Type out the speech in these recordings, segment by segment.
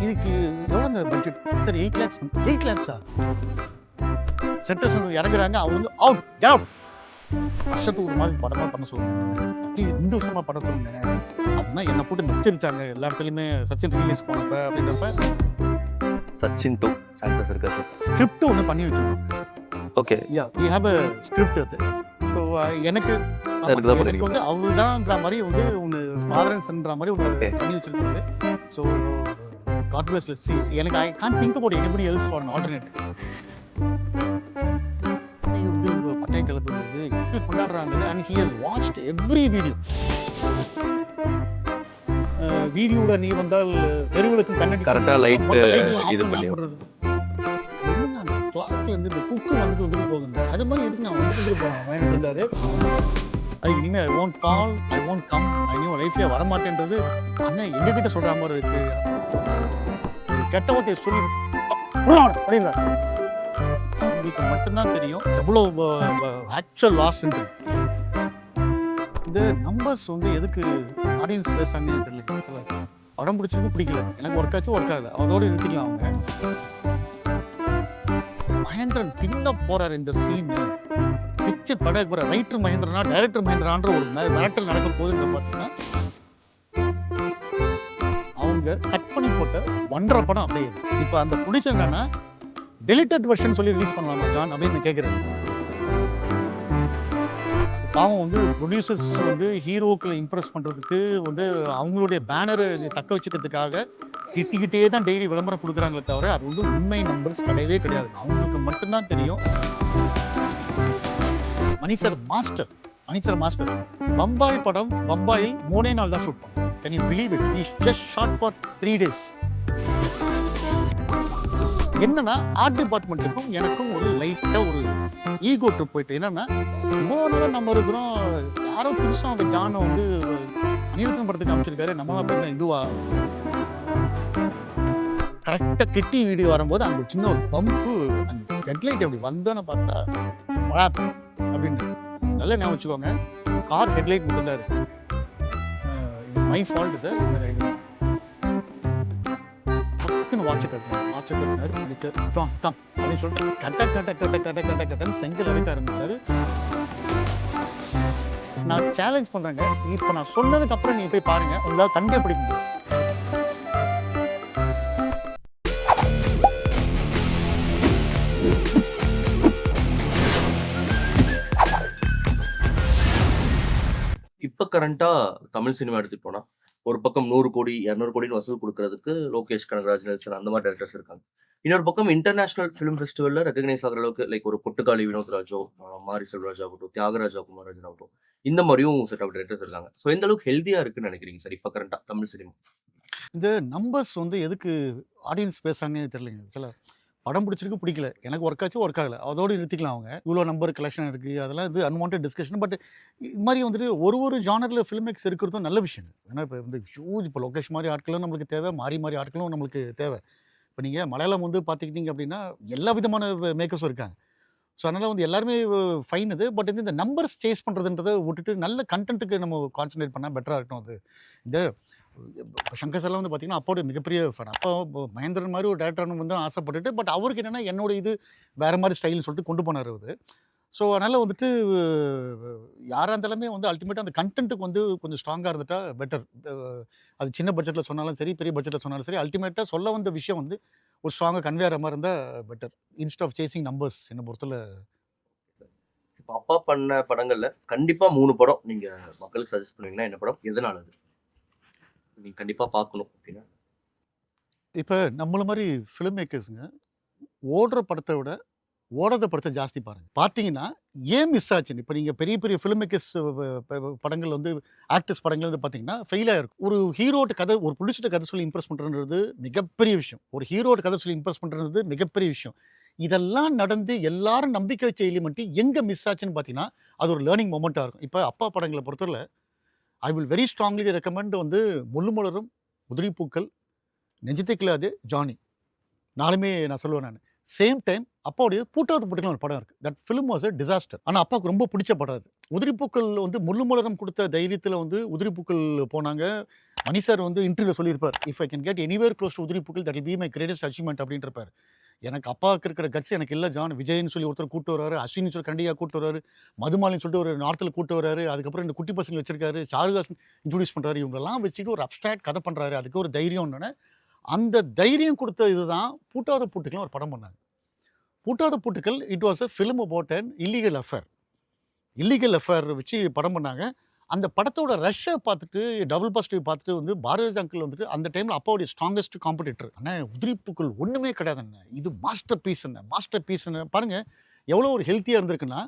இதுக்கு எவ்வளோங்க budget sir? 8 lakhs. 8 lakhs centres இறங்குறாங்க, அவங்க அவுட் அவுட் வருஷத்துக்கு ஒரு மாதிரி படமாக பண்ண சொல்லுவாங்க. 2 வருஷமா படம் சொல்லுங்க அப்படின்னா என்னை போட்டு நச்சரிச்சாங்க எல்லா இடத்துலையுமே. சச்சின் ரிலீஸ் போனப்ப அப்படின்றப்ப சச்சின் 2 சான்சஸ் இருக்கா சார்? ஸ்கிரிப்ட் ஒன்று பண்ணி வச்சிருக்கோம். Okay, we have a script. அது ஸோ எனக்கு வந்து அவர் தான்ன்ற மாதிரி வந்து ஒன்று ஃபாதரன்ஸ்ன்ற மாதிரி ஒன்று பண்ணி வச்சிருக்காரு. So God bless let's see. எனக்கு I can't think about anybody else for an alternate. பட்டை கிளப்பு வந்து எப்படி கொண்டாடுறாங்க. And he has watched every video. வீடியோட நீ வந்தால் தெருவுகளுக்கும் கண்ணடி கரெக்டாக லைட் இது பண்ணி கிளாஸ்ல இருந்து இந்த குக்கு வந்துட்டு போகுது. அது மாதிரி எதுக்கு நான் வந்துட்டு போனேன் எனக்கு இருந்தாரு. அது இனிமேல் I won't call, I won't come, I new லைஃப்லேயே வரமாட்டேன்றது அண்ணன் எங்ககிட்ட சொல்கிற மாதிரி இருக்கு. கெட்ட வார்த்தையை சொல்லி அப்படின்றார். உங்களுக்கு மட்டும்தான் தெரியும் எவ்வளோ ஆக்சுவல் லாஸ்ன்றது. இந்த நம்பர்ஸ் வந்து எதுக்கு ஆடியன்ஸ் பேசுறாங்கன்னு தெரியல. படம் பிடிச்சிருக்கு பிடிக்கல, எனக்கு ஒர்க் ஆச்சு ஒர்க் ஆகல, அதோடு நிறுத்திக்கலாம். அவங்க மகேந்திரன் பின்ன போறாரு இந்த சீன். பிக்சர் பட போற ரைட்டர் மகேந்திரனா டைரக்டர் மகேந்திரான்ற ஒரு மிரட்டல் நடக்க போகுதுன்னு பார்த்தீங்கன்னா, அவங்க கட் பண்ணி போட்ட 1.5 படம் அப்படியே. இப்போ அந்த ப்ரொடியூசர் என்னன்னா டெலிட்டட் வெர்ஷன் சொல்லி ரிலீஸ் பண்ணலாமா ஜான் அப்படின்னு கேட்குறேன். பாவம் வந்து ப்ரொடியூசர்ஸ் வந்து ஹீரோக்களை இம்ப்ரெஸ் பண்ணுறதுக்கு வந்து அவங்களுடைய பேனரை தக்க வச்சுக்கிறதுக்காக திட்டிக்கிட்டே தான் டெய்லி விளம்பரம் கொடுக்குறாங்களே தவிர அது வந்து உண்மை நம்பர்ஸ் கிடையவே கிடையாது. அவங்களுக்கு மட்டும்தான் தெரியும். மணி சார் மாஸ்டர் பம்பாய் படம் பம்பாயில் 3 நாள் தான் ஷூட் பண்ணோம். Can you believe it? He just shot for 3 days. என்னன்னா ஆர்ட் டிபார்ட்மெண்ட்டுக்கும் எனக்கும் ஒரு லைட்டாக ஒரு ஈகோ ட்ரிப் போயிட்டு. என்னன்னா இன்னொரு நம்ம இருக்கிறோம், யாரோ புதுசாக அவங்க ஜானை வந்து அனிருத்தம் படத்துக்கு அமைச்சிருக்காரு, நம்ம அப்படின்னா இதுவா. கரெக்டாக கிட்டி வீடியோ வரும்போது அங்கே சின்ன ஒரு பம்பு, அந்த ஹெட்லைட் அப்படி வந்தோன்னு பார்த்தா அப்படின்னு நல்லா ஞாபகம் வச்சுக்கோங்க. கார் ஹெட்லைட் மட்டும்தான் இருக்கு. My fault sir. டக்குன்னு வாட்சை கட்டினார் அப்படின்னு சொல்லிட்டு கட்டன்னு செங்கல் அழைக்க ஆரம்பிச்சாரு. நான் சேலஞ்ச் பண்றேங்க, இப்ப நான் சொன்னதுக்கு அப்புறம் நீங்க போய் பாருங்க, உங்களால கண்டே பிடிக்க முடியும். இப்போ கரண்டா தமிழ் சினிமா எடுத்துட்டு போனா ஒரு பக்கம் 100 கோடி 200 கோடின்னு வசூல் கொடுக்கறதுக்கு லோகேஷ் கனகராஜ், நெல்சன் அந்த மாதிரி டேரக்டர்ஸ் இருக்காங்க. இன்னொரு பக்கம் இன்டர்நேஷனல் ஃபிலிம் ஃபெஸ்டிவல்ல ரெகக்னைஸ் ஆகிற அளவுக்கு லைக் ஒரு பொட்டுக்காளி வினோத் ராஜோ, மாரி செல்வராஜ் ஆகட்டும், தியாகராஜா குமாரராஜன் ஆகட்டும், இந்த மாதிரியும் செட் ஆஃப் டேரக்டர்ஸ் இருக்காங்க. ஸோ எந்த அளவுக்கு ஹெல்த்தியா இருக்குன்னு நினைக்கிறீங்க சார் இப்போ கரண்டா தமிழ் சினிமா? இந்த நம்பர்ஸ் வந்து எதுக்கு ஆடியன்ஸ் பேசுறாங்கன்னு தெரியலைங்க. சில படம் பிடிச்சிருக்கு பிடிக்கல, எனக்கு ஒர்க் ஆச்சு ஒர்க் ஆகலை, அதோடு நிறுத்திக்கலாம். அவங்க இவ்வளோ நம்பர் கலெக்ஷன் இருக்குது, அதெல்லாம் இது அன்வான்ட் டிஸ்கஷன். பட் இது மாதிரி வந்துட்டு ஒரு ஜானரில் ஃபிலிம் மேக்ஸ் இருக்கிறதும் நல்ல விஷயம். ஏன்னா இப்போ வந்து ஹியூஜ் இப்போ லோகேஷ் மாதிரி ஆட்களும் நம்மளுக்கு தேவை, மாறி ஆட்களும் நம்மளுக்கு தேவை. இப்போ நீங்கள் மலையாளம் வந்து பார்த்துக்கிட்டிங்க அப்படின்னா எல்லா விதமான மேக்கர்ஸும் இருக்காங்க. ஸோ அதனால் வந்து எல்லாருமே ஃபைன் இது. பட் வந்து இந்த நம்பர்ஸ் சேஸ் பண்ணுறதுன்றதை விட்டுட்டு நல்ல கண்டென்ட்டுக்கு நம்ம கான்சன்ட்ரேட் பண்ணால் பெட்டராக இருக்கட்டும். அது இந்த சங்கர் சார்லாம் வந்து பார்த்தீங்கன்னா அப்பாவோட மிகப்பெரிய ஃபேன். அப்பா மகேந்திரன் மாதிரி ஒரு டேரக்டர்னு வந்து ஆசைப்பட்டுட்டு, பட் அவருக்கு என்னென்னா என்னோட இது வேறு மாதிரி ஸ்டைல்னு சொல்லிட்டு கொண்டு போனார் அவர். ஸோ அதனால் வந்துட்டு யாராக இருந்தாலுமே வந்து அல்டிமேட்டாக அந்த கண்டென்ட்டுக்கு வந்து கொஞ்சம் ஸ்ட்ராங்காக இருந்துட்டா பெட்டர். அது சின்ன பட்ஜெட்டில் சொன்னாலும் சரி, பெரிய பட்ஜெட்டில் சொன்னாலும் சரி, அல்டிமேட்டாக சொல்ல வந்த விஷயம் வந்து ஒரு ஸ்ட்ராங்காக கன்வே ஆகிற மாதிரி இருந்தால் better instead of chasing numbers. என்னை பொறுத்தல இப்போ அப்பா பண்ண படங்கள்ல கண்டிப்பாக 3 படம் நீங்கள் மக்களுக்கு சஜஸ்ட் பண்ணுவீங்கன்னா என்ன படம், எதனால அது நீங்கள் கண்டிப்பாக பார்க்கணும் அப்படின்னா? இப்போ நம்மள மாதிரி ஃபிலிம் மேக்கர்ஸுங்க ஓடுற படத்தை விட ஓடாத படத்தை ஜாஸ்தி பாருங்கள். பார்த்தீங்கன்னா ஏன் மிஸ் ஆச்சுன்னு. இப்போ நீங்கள் பெரிய பெரிய ஃபிலிம் மேக்கர்ஸ் படங்கள் வந்து ஆக்டர்ஸ் படங்கள் வந்து பார்த்தீங்கன்னா ஃபெயிலாக இருக்கும். ஒரு ஹீரோட்ட கதை, ஒரு ப்ரொடியூசர்ட்ட கதை சொல்லி இம்ப்ரெஸ் பண்ணுறது மிகப்பெரிய விஷயம். ஒரு ஹீரோட்ட கதை சொல்லி இம்ப்ரெஸ் பண்ணுறது மிகப்பெரிய விஷயம். இதெல்லாம் நடந்து எல்லாரும் நம்பிக்கை வச்ச எலிமெண்ட்டு எங்கே மிஸ் ஆச்சுன்னு பார்த்தீங்கன்னா அது ஒரு லேர்னிங் மொமெண்ட்டாக இருக்கும். இப்போ அப்பா படங்களை பொறுத்தவரை I will very strongly recommend வந்து முள்ளுமலரும், உதிரிப்பூக்கள், நெஞ்சத்தை கிள்ளாது, ஜானி 4மே நான் சொல்லுவேன். நான் சேம் டைம் அப்பாவுடைய பூட்டாவது பூட்டுகள் ஒரு படம் இருக்குது. That film was a disaster. ஆனால் அப்பாவுக்கு ரொம்ப பிடிச்ச படம் அது. உதிரிப்பூக்கள் வந்து முள்ளுமலரும் கொடுத்த தைரியத்தில் வந்து உதிரிப்பூக்கள் போனாங்க. மணி சார் வந்து இன்டர்வியூ சொல்லியிருப்பார், if I can get anywhere close to Uthiri Pookkal that will be my greatest achievement அப்படின்றப்பார். எனக்கு அப்பாவுக்கு இருக்கிற கட்ஸ் எனக்கு இல்லை ஜான். விஜய்ன்னு சொல்லி ஒருத்தர் கூட்டு வராரு, அஸ்வின்னு சொல்லி கண்டியா கூட்டு வராரு, மதுமாலின்னு சொல்லிட்டு ஒரு நார்த்தில் கூட்டு வராரு, அதுக்கப்புறம் இந்த குட்டி பசங்க வச்சிருக்காரு, சாருகாசன் இன்ட்ரோடியூஸ் பண்ணுறாரு, இவங்கெல்லாம் வச்சுட்டு ஒரு அப்ஸ்ட்ராக்ட் கதை பண்ணுறாரு, அதுக்கு ஒரு தைரியம்னு. அந்த தைரியம் கொடுத்த இதுதான் பூட்டாத பூட்டுக்கெல்லாம் ஒரு படம் பண்ணாங்க. Poottatha Poottukkal it was a film about an illegal affair. Illegal affair வச்சு படம் பண்ணாங்க. அந்த படத்தோட ரஷ்ஷை பார்த்துட்டு, டபுள் பாசிட்டிவ் பார்த்துட்டு வந்து பாரதிராஜா அங்கிள் வந்துட்டு அந்த டைமில் அப்பாவுடைய ஸ்ட்ராங்கஸ்ட் காம்படிட்டர். அண்ணே உதிரிப்பூக்கள் ஒன்றுமே கிடையாதுண்ணே, இது மாஸ்டர் பீஸ் என்ன, மாஸ்டர் பீஸ்ன்னு பாருங்கள் எவ்வளோ ஒரு ஹெல்த்தியாக இருந்திருக்குன்னா.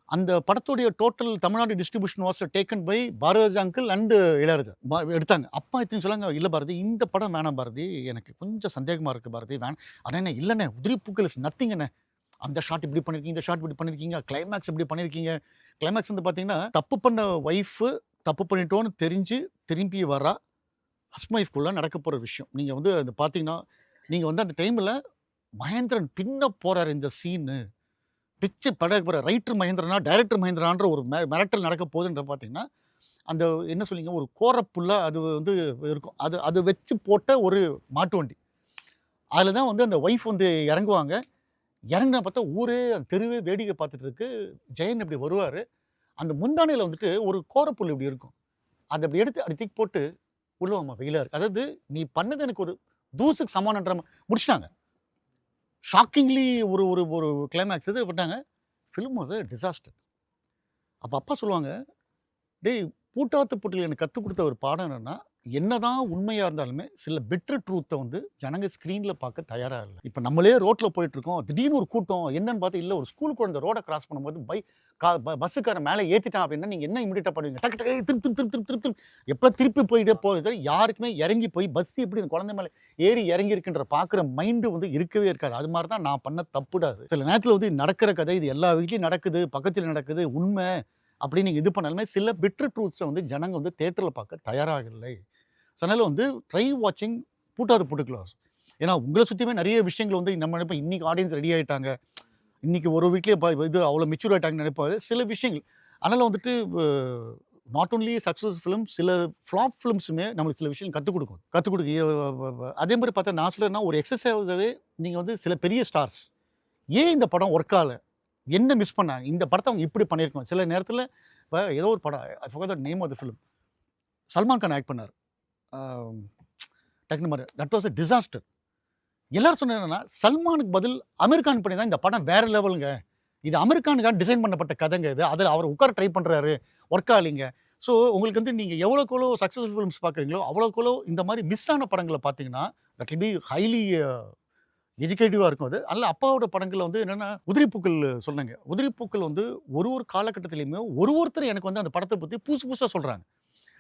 அந்த படத்துடைய total Tamil Nadu distribution was taken by Bharathiraja uncle and Ilaiyaraaja எடுத்தாங்க. அப்பா இத்தனை சொல்லாங்க, இல்லை பாரதி இந்த படம் வேணாம் பாரதி, எனக்கு கொஞ்சம் சந்தேகமாக இருக்குது பாரதி வேணாம். அண்ணே இல்லைண்ணே உதிரிப்பூக்கள் இஸ் நத்திங்கண்ணே, அந்த ஷாட் இப்படி பண்ணியிருக்கீங்க, இந்த ஷாட் இப்படி பண்ணியிருக்கீங்க, கிளைமேக்ஸ் இப்படி பண்ணியிருக்கீங்க. கிளைமேக்ஸ் வந்து பார்த்தீங்கன்னா, தப்பு பண்ண ஒய்ஃபு தப்பு பண்ணிட்டோன்னு தெரிஞ்சு திரும்பி வரா ஹஸ்பண்ட் ஒய்ஃப்குள்ளே நடக்க போகிற விஷயம். நீங்கள் வந்து அது பார்த்தீங்கன்னா, நீங்கள் வந்து அந்த டைமில் மகேந்திரன் பின்ன போகிறார் இந்த சீனு, பிச்சு பட போகிற ரைட்டர் மகேந்திரனா டைரக்டர் மகேந்திரான்ற ஒரு மிரட்டல் நடக்க போகுதுன்ற பார்த்தீங்கன்னா, அந்த என்ன சொல்லிங்க ஒரு கோரப்புல்லாக அது வந்து இருக்கும். அது வச்சு போட்ட ஒரு மாட்டு வண்டி. அதில் தான் வந்து அந்த ஒய்ஃப் வந்து இறங்குவாங்க. இறங்கினா பார்த்தா ஊரே தெருவே வேடிக்கை பார்த்துட்டு இருக்கு. ஜெயன் இப்படி வருவார். அந்த முந்தானையில் வந்துட்டு ஒரு கோரப்புல் இப்படி இருக்கும். அதை அப்படி எடுத்து அப்படி தூக்கி போட்டு உள்ளவாமா வெயிலாக இருக்குது, அதாவது நீ பண்ணது எனக்கு ஒரு தூசுக்கு சமானன்ற முடிச்சிட்டாங்க. ஷாக்கிங்லி ஒரு ஒரு ஒரு கிளைமேக்ஸ் இது பண்ணாங்க. Film was disaster. அப்போ அப்பா சொல்லுவாங்க, டேய் பூட்டாத்து பூட்டில் எனக்கு கற்றுக் கொடுத்த ஒரு பாடம் என்னென்னா, என்னதான் உண்மையாக இருந்தாலுமே சில பெட்டர் ட்ரூத்தை வந்து ஜனங்க ஸ்க்ரீனில் பார்க்க தயாராக இல்லை. இப்போ நம்மளே ரோட்டில் போயிட்டுருக்கோம், திடீர்னு ஒரு கூட்டம் என்னன்னு பார்த்து இல்லை ஒரு ஸ்கூல் குழந்தை ரோடை கிராஸ் பண்ணும்போது பஸ்ஸுக்காரன் மேலே ஏற்றிட்டான் அப்படின்னா நீங்கள் என்ன இமிடியேட்டாக பண்ணுவீங்க? டக்கு டக்கு திருப்பி எப்போ திருப்பி போயிட்டே போகுது. யாருக்குமே இறங்கி போய் பஸ் எப்படி இந்த குழந்தை மேலே ஏறி இறங்கி இருக்குன்ற பார்க்குற மைண்டு வந்து இருக்கவே இருக்காது. அது மாதிரி தான் நான் பண்ண தப்புடாது. சில நேரத்தில் வந்து நடக்கிற கதை இது எல்லா வீட்லையும் நடக்குது, பக்கத்தில் நடக்குது, உண்மை அப்படின்னு நீங்கள் இது பண்ணாலுமே சில பெட்டர் ட்ரூத்ஸை வந்து ஜனங்க வந்து தேட்டரில் பார்க்க தயாராக இல்லை. ஸோ அதனால் வந்து ட்ரை வாட்சிங் பூட்டாத பூட்டுக்கள். ஏன்னா உங்களை சுற்றியுமே நிறைய விஷயங்கள் வந்து நம்ம நினைப்போம் இன்றைக்கி ஆடியன்ஸ் ரெடி ஆகிட்டாங்க, இன்றைக்கி ஒரு வீட்லேயே இது அவ்வளோ மெச்சூர் ஆகிட்டாங்கன்னு நினைப்பாது சில விஷயங்கள். அதனால் வந்துட்டு நாட் ஓன்லி சக்ஸஸ் ஃபிலிம், சில ஃப்ளாப் ஃபிலிம்ஸுமே நம்மளுக்கு சில விஷயம் கற்றுக் கொடுக்கும். அதே மாதிரி பார்த்தா நான் சொல்கிறேன்னா ஒரு எக்ஸசைஸாகவே நீங்கள் வந்து சில பெரிய ஸ்டார்ஸ் ஏன் இந்த படம் ஒர்க் ஆகலை, என்ன மிஸ் பண்ணாங்க, இந்த படத்தை அவங்க இப்படி பண்ணியிருக்கோம். சில நேரத்தில் இப்போ ஏதோ ஒரு படம் I forgot the name of the film, Salman Khan act பண்ணார் டக்குனு மாதிரி, தட் வாஸ் அ டிசாஸ்டர். எல்லாரும் சொன்ன என்னன்னா சல்மானுக்கு பதில் அமீர் கான் பண்ணி தான் இந்த படம் வேற லெவலுங்க, இது அமீர் கானுக்காக டிசைன் பண்ணப்பட்ட கதைங்க, இது அதில் அவர் உட்கார ட்ரை பண்ணுறாரு ஒர்க் ஆகலைங்க. ஸோ உங்களுக்கு வந்து நீங்கள் எவ்வளோக்கெவ்வளோ சக்ஸஸ்ஃபுல் ஃபிலிம்ஸ் பார்க்குறீங்களோ அவ்வளோக்கெவ்வளோ இந்த மாதிரி மிஸ் ஆன படங்களை பார்த்தீங்கன்னா தட் வில் பி ஹைலி எஜுகேட்டிவாக இருக்கும். அது அல்ல அப்பாவோட படங்களில் வந்து என்னென்னா உதிரிப்பூக்கள் சொன்னாங்க. உதிரிப்பூக்கள் வந்து ஒரு காலகட்டத்திலையுமே ஒருத்தர் எனக்கு வந்து அந்த படத்தை பற்றி புதுசாக சொல்கிறாங்க.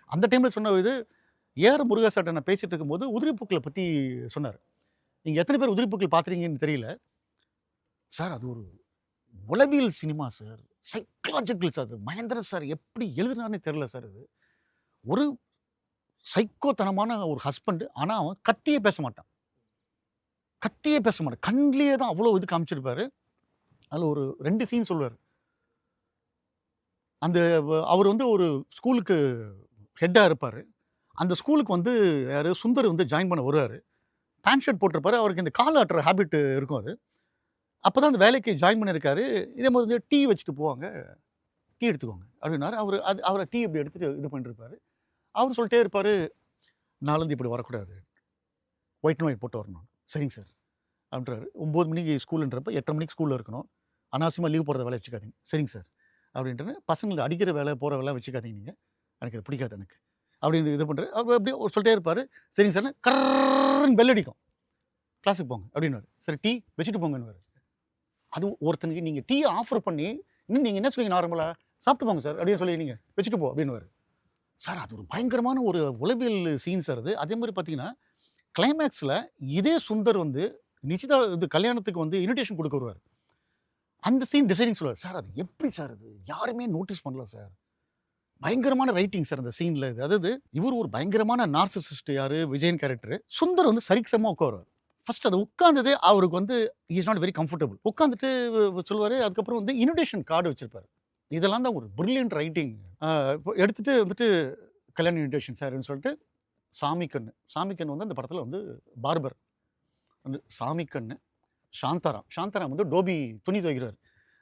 அந்த டைமில் சொன்ன இது ஏஆர் முருகா சார்ட்ட நான் பேசிகிட்டு இருக்கும்போது உதிரிப்பூக்களை பற்றி சொன்னார். நீங்கள் எத்தனை பேர் உதிரிப்பூக்கள் பார்த்துறீங்கன்னு தெரியல சார், அது ஒரு உளவியல் சினிமா சார், சைக்கலாஜிக்கல் சார். அது மகேந்திரன் சார் எப்படி எழுதுனார்னே தெரியல சார். அது ஒரு சைக்கோத்தனமான ஒரு ஹஸ்பண்டு, ஆனால் அவன் கத்தியே பேச மாட்டான், கண்ணிலேயே தான் அவ்வளோ இது காமிச்சிருப்பாரு. அதில் ஒரு 2 சீன் சொல்லுவார். அந்த அவர் வந்து ஒரு ஸ்கூலுக்கு ஹெட்டாக இருப்பார். அந்த ஸ்கூலுக்கு வந்து யார் சுந்தர் வந்து ஜாயின் பண்ண வருவார். பேண்ட் ஷர்ட் போட்டிருப்பாரு, அவருக்கு இந்த கால் ஆட்டுற ஹேபிட் இருக்கும். அது அப்போ தான் அந்த வேலைக்கு ஜாயின் பண்ணியிருக்காரு. இதே மாதிரி வந்து டீ வச்சுட்டு போவாங்க, டீ எடுத்துக்கோங்க அப்படின்னாரு. அவரை டீ இப்படி எடுத்துகிட்டு இது பண்ணிருப்பார். அவர் சொல்லிட்டே இருப்பார், நாலேருந்து இப்படி வரக்கூடாது, ஒயிட் அண்ட் ஒயிட் போட்டு வரணும். சரிங்க சார் அப்படின்றாரு. 9 மணிக்கு ஸ்கூலுன்றப்ப 8:30 மணிக்கு ஸ்கூலில் இருக்கணும், அனாவசியமாக லீவ் போடுற வேலை வச்சுக்காதீங்க. சரிங்க சார் அப்படின்ட்டு பசங்களுக்கு அடிக்கிற வேலை போகிற வேலை வச்சுக்காதீங்க, நீங்கள் எனக்கு அது பிடிக்காது எனக்கு அப்படின்னு இது பண்ணுறாரு. அவர் அப்படியே சொல்லிட்டே இருப்பார். சரிங்க சார் கர்ன்னு பெல் அடிக்கும், கிளாஸுக்கு போங்க அப்படின்னுவார். சரி டீ வச்சுட்டு போங்கன்னு. அது ஒருத்தனுக்கு நீங்கள் டீ ஆஃபர் பண்ணி இன்னும் நீங்கள் என்ன சொல்லுவீங்க, நார்மலாக சாப்பிட்டு போங்க சார் அப்படின்னு சொல்லி நீங்கள் வச்சுட்டு போ அப்படின்னுவார். சார் அது ஒரு பயங்கரமான ஒரு உளவியல் சீன் சார் அது. அதே மாதிரி பார்த்தீங்கன்னா கிளைமேக்ஸில் இதே சுந்தர் வந்து இது கல்யாணத்துக்கு வந்து இன்விடேஷன் கொடுக்க வருவார். அந்த சீன் டிசைனிங் சொல்லுவார். சார் அது எப்படி சார், அது யாருமே நோட்டீஸ் பண்ணல சார், பயங்கரமான ரைட்டிங் சார் அந்த சீனில். இது அதாவது இவர் ஒரு பயங்கரமான நார்சிசிஸ்ட், யார் விஜயன் கேரக்டர், சுந்தர் வந்து சரிசமாக உட்காருவார். ஃபர்ஸ்ட் அது உட்காந்ததே அவருக்கு வந்து இஸ் நாட் வெரி கம்ஃபர்டபுள். உட்காந்துட்டு சொல்லுவார். அதுக்கப்புறம் வந்து இன்விடேஷன் கார்டு வச்சிருப்பார். இதெல்லாம் தான் ஒரு பிரில்லியன்ட் ரைட்டிங். எடுத்துகிட்டு வந்துட்டு கல்யாண இன்விடேஷன் சார்ன்னு சொல்லிட்டு சாமிக்கண்ணு வந்து அந்த படத்தில் வந்து பார்பர் வந்து சாமிக்கண்ணு, சாந்தாராம் வந்து டோபி துணி துவைக்கிறார்.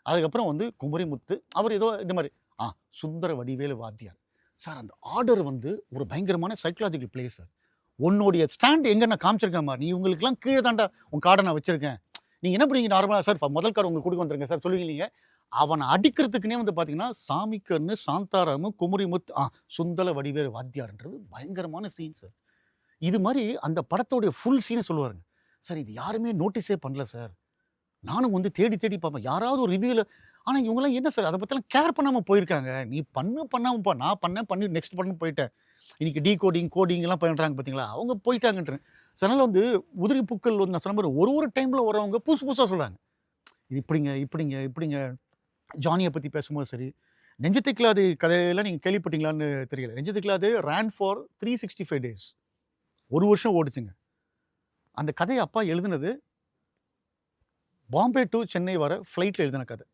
அதுக்கப்புறம் வந்து குமரிமுத்து, அவர் ஏதோ இந்த மாதிரி சுந்தர வடிவேலு வாத்தியார். சார் அந்த ஆர்டர் வந்து ஒரு பயங்கரமான சைக்கலாஜிக்கல் பிளே சார். உன்னுடைய ஸ்டாண்ட் எங்க நான் காமிச்சிருக்கேன் பாரு, நீ உங்களுக்குலாம் கீழே தாண்டா உன் கார்டை நான் வச்சிருக்கேன். நீங்க என்ன பண்ணீங்க நார்மலா சார் முதல் கார்டு உங்களுக்கு கொடுக்க வந்துருங்க சார் சொல்லுவீங்க நீங்க. அவனை அடிக்கிறதுக்குன்னே வந்து பார்த்தீங்கன்னா, சாமிக்கண்ணு, சாந்தாராமு, குமரிமுத்து, சுந்தர வடிவேலு வாத்தியார்ன்றது பயங்கரமான சீன் சார். இது மாரி அந்த படத்தோடைய ஃபுல் சீனை சொல்லுவாருங்க. சார் இது யாருமே நோட்டீஸே பண்ணல சார். நானும் வந்து தேடி தேடி பார்ப்பேன். யாராவது ஒரு ரிவ்யூல ஆனா இவங்கலாம் என்ன சார் அத பத்திலாம் கேர் பண்ணாம போயிருக்காங்க. நீ பண்ணாம போ. நான் பண்ணி நெக்ஸ்ட் படம்னு போயிட்டேன். இன்னைக்கு டீகோடிங், கோடிங்லாம் பண்றாங்க பார்த்தீங்களா? அவங்க போயிட்டாங்கன்றேன். அதனால வந்து உதிரி பூக்கள் வந்து நான் சொன்ன மாரி ஒரு டைம்ல வரவங்க புதுசு புதுசா சொல்றாங்க. இது இப்படிங்க. ஜானிய பத்தி பேசும்போது சரி, நெஞ்சத்தை கிள்ளாதே கதையெல்லாம் நீங்க கேள்விப்பட்டீங்களான்னு தெரியல. நெஞ்சத்தை கிள்ளாதே ரான் ஃபார் 365 டேஸ். 1 வருஷம் ஓடுச்சுங்க. அந்த கதைய அப்பா எழுதுனது பாம்பே டூ சென்னை வர ஃப்ளைட்ல எழுதின கதை.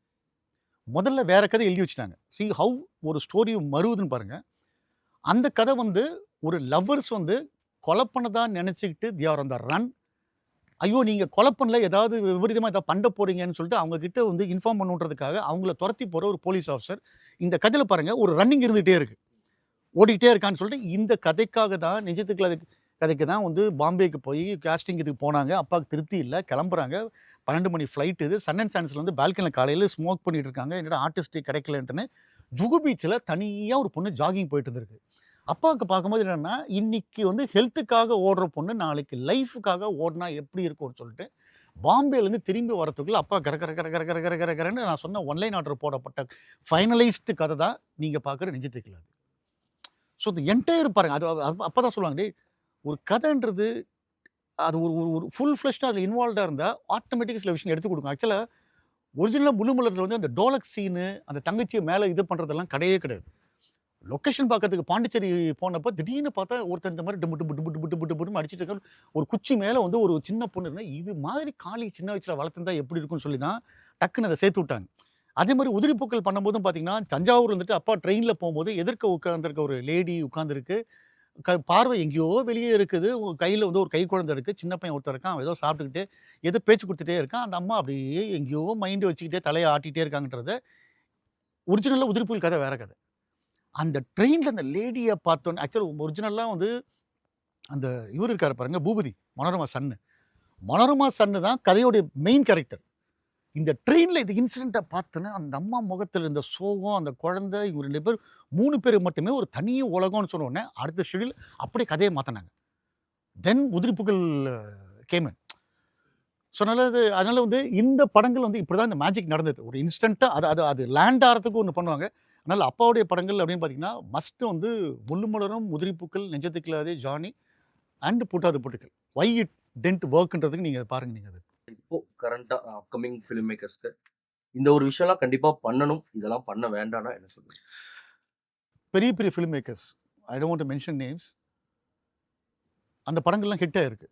முதல்ல வேற கதை எழுதி வச்சுட்டாங்க. ஹவ் ஒரு ஸ்டோரி மருவுதுன்னு பாருங்க. அந்த கதை வந்து ஒரு லவ்வர்ஸ் வந்து கொலை பண்ணதா நினைச்சுக்கிட்டு they are on the run. ஐயோ நீங்க கொலை பண்ணல, ஏதாவது விபரீதமா ஏதாவது பண்ண போறீங்கன்னு சொல்லிட்டு அவங்க கிட்ட வந்து இன்ஃபார்ம் பண்ணுன்றதுக்காக அவங்கள துரத்தி போற ஒரு போலீஸ் ஆஃபீசர். இந்த கதையில பாருங்க ஒரு ரன்னிங் இருந்துகிட்டே இருக்கு. ஓடிக்கிட்டே இருக்கான்னு சொல்லிட்டு இந்த கதைக்காக தான் நிஜத்துக்கு கதைக்கு தான் வந்து பாம்பேக்கு போய் காஸ்டிங் இதுக்கு போனாங்க. அப்பாவுக்கு திருப்தி இல்லை, கிளம்புறாங்க. 12 மணி ஃப்ளைட் இது. சன் அண்ட் சான்ஸ்ல வந்து பால்கனியில் காலையில் ஸ்மோக் பண்ணிட்டு இருக்காங்க. என்னடா ஆர்டிஸ்ட் கிடைக்கலன்ட்டுன்னு ஜுகு பீச்சில் தனியாக ஒரு பொண்ணு ஜாகிங் போயிட்டு இருந்திருக்கு. அப்பாவுக்கு பார்க்கும்போது என்னென்னா, இன்னைக்கு வந்து ஹெல்த்துக்காக ஓடுற பொண்ணு நாளைக்கு லைஃபுக்காக ஓடினா எப்படி இருக்கும்னு சொல்லிட்டு பாம்பேலேருந்து திரும்பி வரத்துக்குள்ள அப்பா கரன்னு நான் சொன்ன ஒன்லைன் ஆர்டர் போடப்பட்ட ஃபைனலைஸ்டு கதை தான் நீங்கள் பார்க்குற நெஞ்சத்துக்குள்ள. ஸோ இந்த என்டையர் பாருங்க, அது அப்போ தான் சொல்லுவாங்க, டேய் ஒரு கதைன்றது அது ஒரு ஒரு ஃபுல் ஃப்ளெஷ்டாக அதில் இன்வால்வ்டாக இருந்தால் ஆட்டோமேட்டிக்காக சில விஷயம் எடுத்து கொடுக்கும். ஆக்சுவலாக ஒரிஜினலாக முழுமலத்தில் வந்து அந்த டோலக் சீனு, அந்த தங்கச்சியை மேலே இது பண்ணுறதெல்லாம் கிடையவே கிடையாது. லொக்கேஷன் பார்க்கறதுக்கு பாண்டிச்சேரி போனப்போ திடீர்னு பார்த்தா ஒருத்தர் இந்த மாதிரி டும்பு டும்பு டும்பு டும்பு டும்பு டும்புன்னு அடிச்சிட்டு இருக்காரு. ஒரு குச்சி மேலே வந்து ஒரு சின்ன பொண்ணு இருந்தால் இது மாதிரி காளி சின்ன வயசில் வளர்த்துருந்தா எப்படி இருக்குன்னு சொல்லி தான் டக்குன்னு அதை சேர்த்து விட்டாங்க. அதே மாதிரி உதிரிப்பூக்கள் பண்ணும்போதும் பார்த்தீங்கன்னா, தஞ்சாவூர் வந்துட்டு அப்பா ட்ரெயினில் போகும்போது எதிர்க்க உட்காந்துருக்க ஒரு லேடி உட்காந்துருக்கு. பார்வை எங்கேயோ வெளியே இருக்குது. கையில வந்து ஒரு கை குழந்தை இருக்கு. சின்ன பையன் ஒருத்தன் இருக்கான். அவன் ஏதோ சாப்பிட்டுக்கிட்டு, ஏதோ பேச்சு குடுத்துட்டே இருக்கான். அந்த அம்மா அப்படியே எங்கேயோ மைண்ட் வச்சுக்கிட்டே தலைய ஆட்டிட்டே இருக்காங்கன்றத ஒரிஜினலா உதிரிப்புகள் கதை வேற கதை. அந்த ட்ரெயின்ல அந்த லேடிய பார்த்தோன்னே ஆக்சுவலா ஒரிஜினலா வந்து அந்த இவரு இருக்காரு பாருங்க, பூபதி. மனோரமா சன்னு. மனோரமா சன்னு தான் கதையோட மெயின் கேரக்டர். இந்த ட்ரெயின்ல இது இன்சிடென்ட்ட பார்த்தோன்னே, அந்த அம்மா முகத்துல இருந்த சோகம், அந்த குழந்தை, இவங்க 2 பேர் 3 பேர் மட்டுமே ஒரு தனி உலகம்னு சொன்ன உடனே, அடுத்த ஷெட்யூல் அப்படியே கதைய மாத்துனாங்க. தென் உதிரிப்புகள் கேம் இன். ஸோ அதனால வந்து இந்த படங்கள் வந்து இப்படிதான் இந்த மேஜிக் நடந்தது. ஒரு இன்ஸ்டன்ட்டா அது அது அது லேண்ட் ஆறதுக்கு ஒண்ணு பண்ணுவாங்க. அதனால அப்பாவுடைய படங்கள் அப்படின்னு பார்த்தீங்கன்னா, மஸ்ட் வந்து முள்ளு மலரும், உதிரிப்பூக்கள், நெஞ்சத்துக்கில்லாதே, Johnny and Poottatha Poottukkal. Why it didn't வொர்க்ன்றதுக்கு நீங்க பாருங்க நீங்க அது. இப்போ கரண்ட்டா அப்கமிங் ஃபில்ம் மேக்கர்ஸ்க்கு இந்த ஒரு விஷயம்லாம் கண்டிப்பா பண்ணணும். இதெல்லாம் பண்ண வேண்டாம்னா என்ன சொல்லுவீங்க? பெரிய பெரிய film makers, I don't want to mention names. அந்த படங்கள்லாம் ஹிட் ஆயிருக்கு.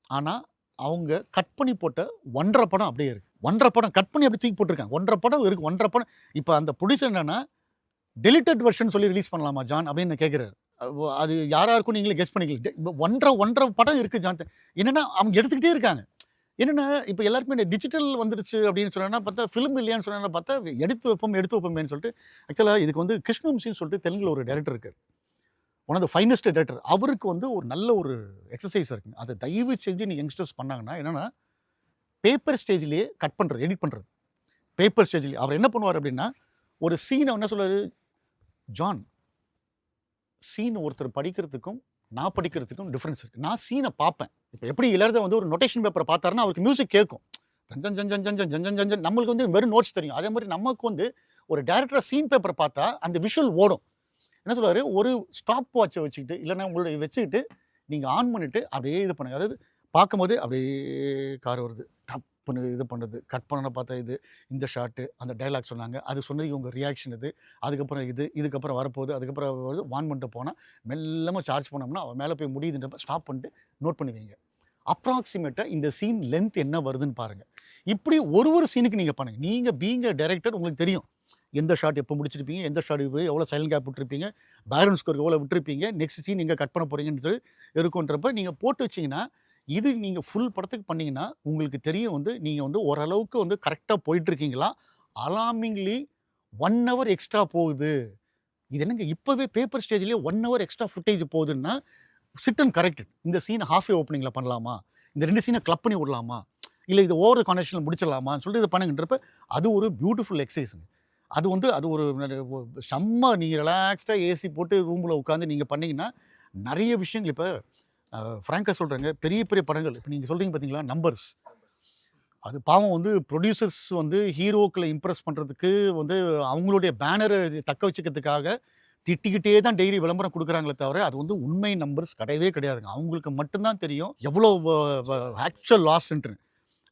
ஆனா, அவங்க கட் பண்ணி போட்ட 1 1/2 படம் அப்படியே இருக்கு. 1 1/2 படம் கட் பண்ணி அப்படியே தூக்கி போட்டுருக்காங்க. 1 1/2 படம் இருக்கு. 1 1/2 படம் இப்ப அந்த ப்ரொடியூசர் என்னன்னா, டெலிட்டட் வெர்ஷன் சொல்லி ரிலீஸ் பண்ணலாமா ஜான் அப்படின்னு கேட்கிறாரு. அது யாரா இருக்கும் நீங்களே கெஸ் பண்ணிக்கலாம். 1 1/2 படம் இருக்கு ஜான். என்னன்னா அவங்க எடுத்துக்கிட்டே இருக்காங்க. என்னன்னா இப்ப எல்லாருக்குமே இந்த டிஜிட்டல் வந்துருச்சு அப்படின்னு சொன்னா பார்த்தா ஃபிலிம் இல்லையான்னு சொன்னா பார்த்தா எடுத்து வைப்போமேன்னு சொல்லிட்டு ஆக்சுவலா இதுக்கு வந்து கிருஷ்ணவம்சின்னு சொல்லிட்டு தெலுங்குல ஒரு டைரக்டர் இருக்காரு. One of the finest director. அவருக்கு வந்து ஒரு நல்ல ஒரு எக்ஸர்சைஸ் இருக்குங்க. அதை தயவு செஞ்சு நீங்க யங்ஸ்டர்ஸ் பண்ணாங்கன்னா என்னன்னா, பேப்பர் ஸ்டேஜ்லயே கட் பண்றது, எடிட் பண்றது. பேப்பர் ஸ்டேஜ்லயே அவர் என்ன பண்ணுவார் அப்படின்னா, ஒரு சீனை என்ன சொல்றாரு, ஜான் சீன் ஒருத்தர் படிக்கிறதுக்கும் நான் படிக்கிறதுக்கும் டிஃபரன்ஸ் இருக்கு. நான் சீனை பார்ப்பேன். இப்போ எப்படி எல்லாரும் வந்து ஒரு நோட்டேஷன் பேப்பரை பார்த்தாருன்னா அவருக்கு மியூசிக் கேட்கும். ஜன் ஜன் ஜன் ஜன் ஜன் ஜன் ஜன் ஜன் ஜன் நம்மளுக்கு வந்து வெறும் நோட்ஸ் தெரியும். அதே மாதிரி நமக்கு வந்து ஒரு டைரக்டரா சீன் பேப்பரை பார்த்தா அந்த விஷுவல் ஓடும். என்ன சொல்லுவாரு, ஒரு ஸ்டாப் வாட்சை வச்சுக்கிட்டு இல்லைன்னா உங்களுடைய வச்சுக்கிட்டு நீங்கள் ஆன் பண்ணிட்டு அப்படியே இது பண்ணுங்க. அதாவது பார்க்கும்போது அப்படியே கார் வருது, டப்புன்னு இது பண்ணுறது, கட் பண்ண பார்த்தா இது, இந்த ஷாட்டு, அந்த டைலாக் சொன்னாங்க, அது சொன்னது இவங்க ரியாக்ஷன் இது, அதுக்கப்புறம் இது, இதுக்கப்புறம் வரப்போகுது, அதுக்கப்புறம் வருது, வான் பண்ணிட்டு போனால் மெல்லமாக சார்ஜ் பண்ணோம்னா அவன் மேலே போய் முடியுதுன்றப்ப ஸ்டாப் பண்ணிட்டு நோட் பண்ணுவீங்க. அப்ராக்சிமேட்டாக இந்த சீன் லென்த் என்ன வருதுன்னு பாருங்கள். இப்படி ஒரு சீனுக்கு நீங்கள் பண்ணுங்கள். நீங்கள் பீயிங் அ டைரக்டர் உங்களுக்கு தெரியும் எந்த ஷாட் எப்போ முடிச்சிருப்பீங்க, எந்த ஷாட் எவ்வளோ சைலண்ட் கேப் விட்டுருப்பீங்க, பேக்ரவுண்ட் ஸ்கோர் எவ்வளோ விட்டுருப்பீங்க, நெக்ஸ்ட் சீன் எங்கே கட் பண்ண போகிறீங்கன்றது இருக்குன்றப்ப நீங்கள் போட்டு வச்சிங்கன்னா, இது நீங்கள் ஃபுல் படத்துக்கு பண்ணீங்கன்னா, உங்களுக்கு தெரியும் வந்து நீங்கள் வந்து ஓரளவுக்கு வந்து கரெக்டாக போயிட்டுருக்கீங்களா, அலார்மிங்லி 1 ஹவர் எக்ஸ்ட்ரா போகுது. இது என்னங்க இப்போவே பேப்பர் ஸ்டேஜ்லேயே 1 ஹவர் எக்ஸ்ட்ரா ஃபுட்டேஜ் போகுதுன்னா, சிட் அண்ட் கரெக்ட். இந்த சீன் ஹாஃப் ஓப்பனிங்கில் பண்ணலாமா, இந்த 2 சீனை கிளப் பண்ணி விடலாமா, இல்லை இது ஓவர் கான்வெர்சேஷனில் முடிச்சிடலாமான்னு சொல்லிட்டு இதை பண்ணுங்கன்றப்ப அது ஒரு பியூட்டிஃபுல் எக்ஸசைஸுங்க. அது வந்து அது ஒரு செம்ம நீங்கள் ரிலாக்ஸ்டாக ஏசி போட்டு ரூமில் உட்காந்து நீங்கள் பண்ணீங்கன்னா நிறைய விஷயங்கள் இப்போ ஃப்ராங்காக சொல்கிறேங்க, பெரிய பெரிய படங்கள் இப்போ நீங்கள் சொல்கிறீங்க பார்த்தீங்களா நம்பர்ஸ், அது பாவம் வந்து ப்ரொடியூசர்ஸ் வந்து ஹீரோக்களை இம்ப்ரெஸ் பண்ணுறதுக்கு வந்து அவங்களுடைய பேனரை தக்க வச்சுக்கிறதுக்காக திட்டிக்கிட்டே தான் டெய்லி விளம்பரம் கொடுக்குறாங்களே தவிர அது வந்து உண்மை நம்பர்ஸ் கிடையவே கிடையாதுங்க. அவங்களுக்கு மட்டும்தான் தெரியும் எவ்வளோ ஆக்சுவல் லாஸ்ன்ட்டு.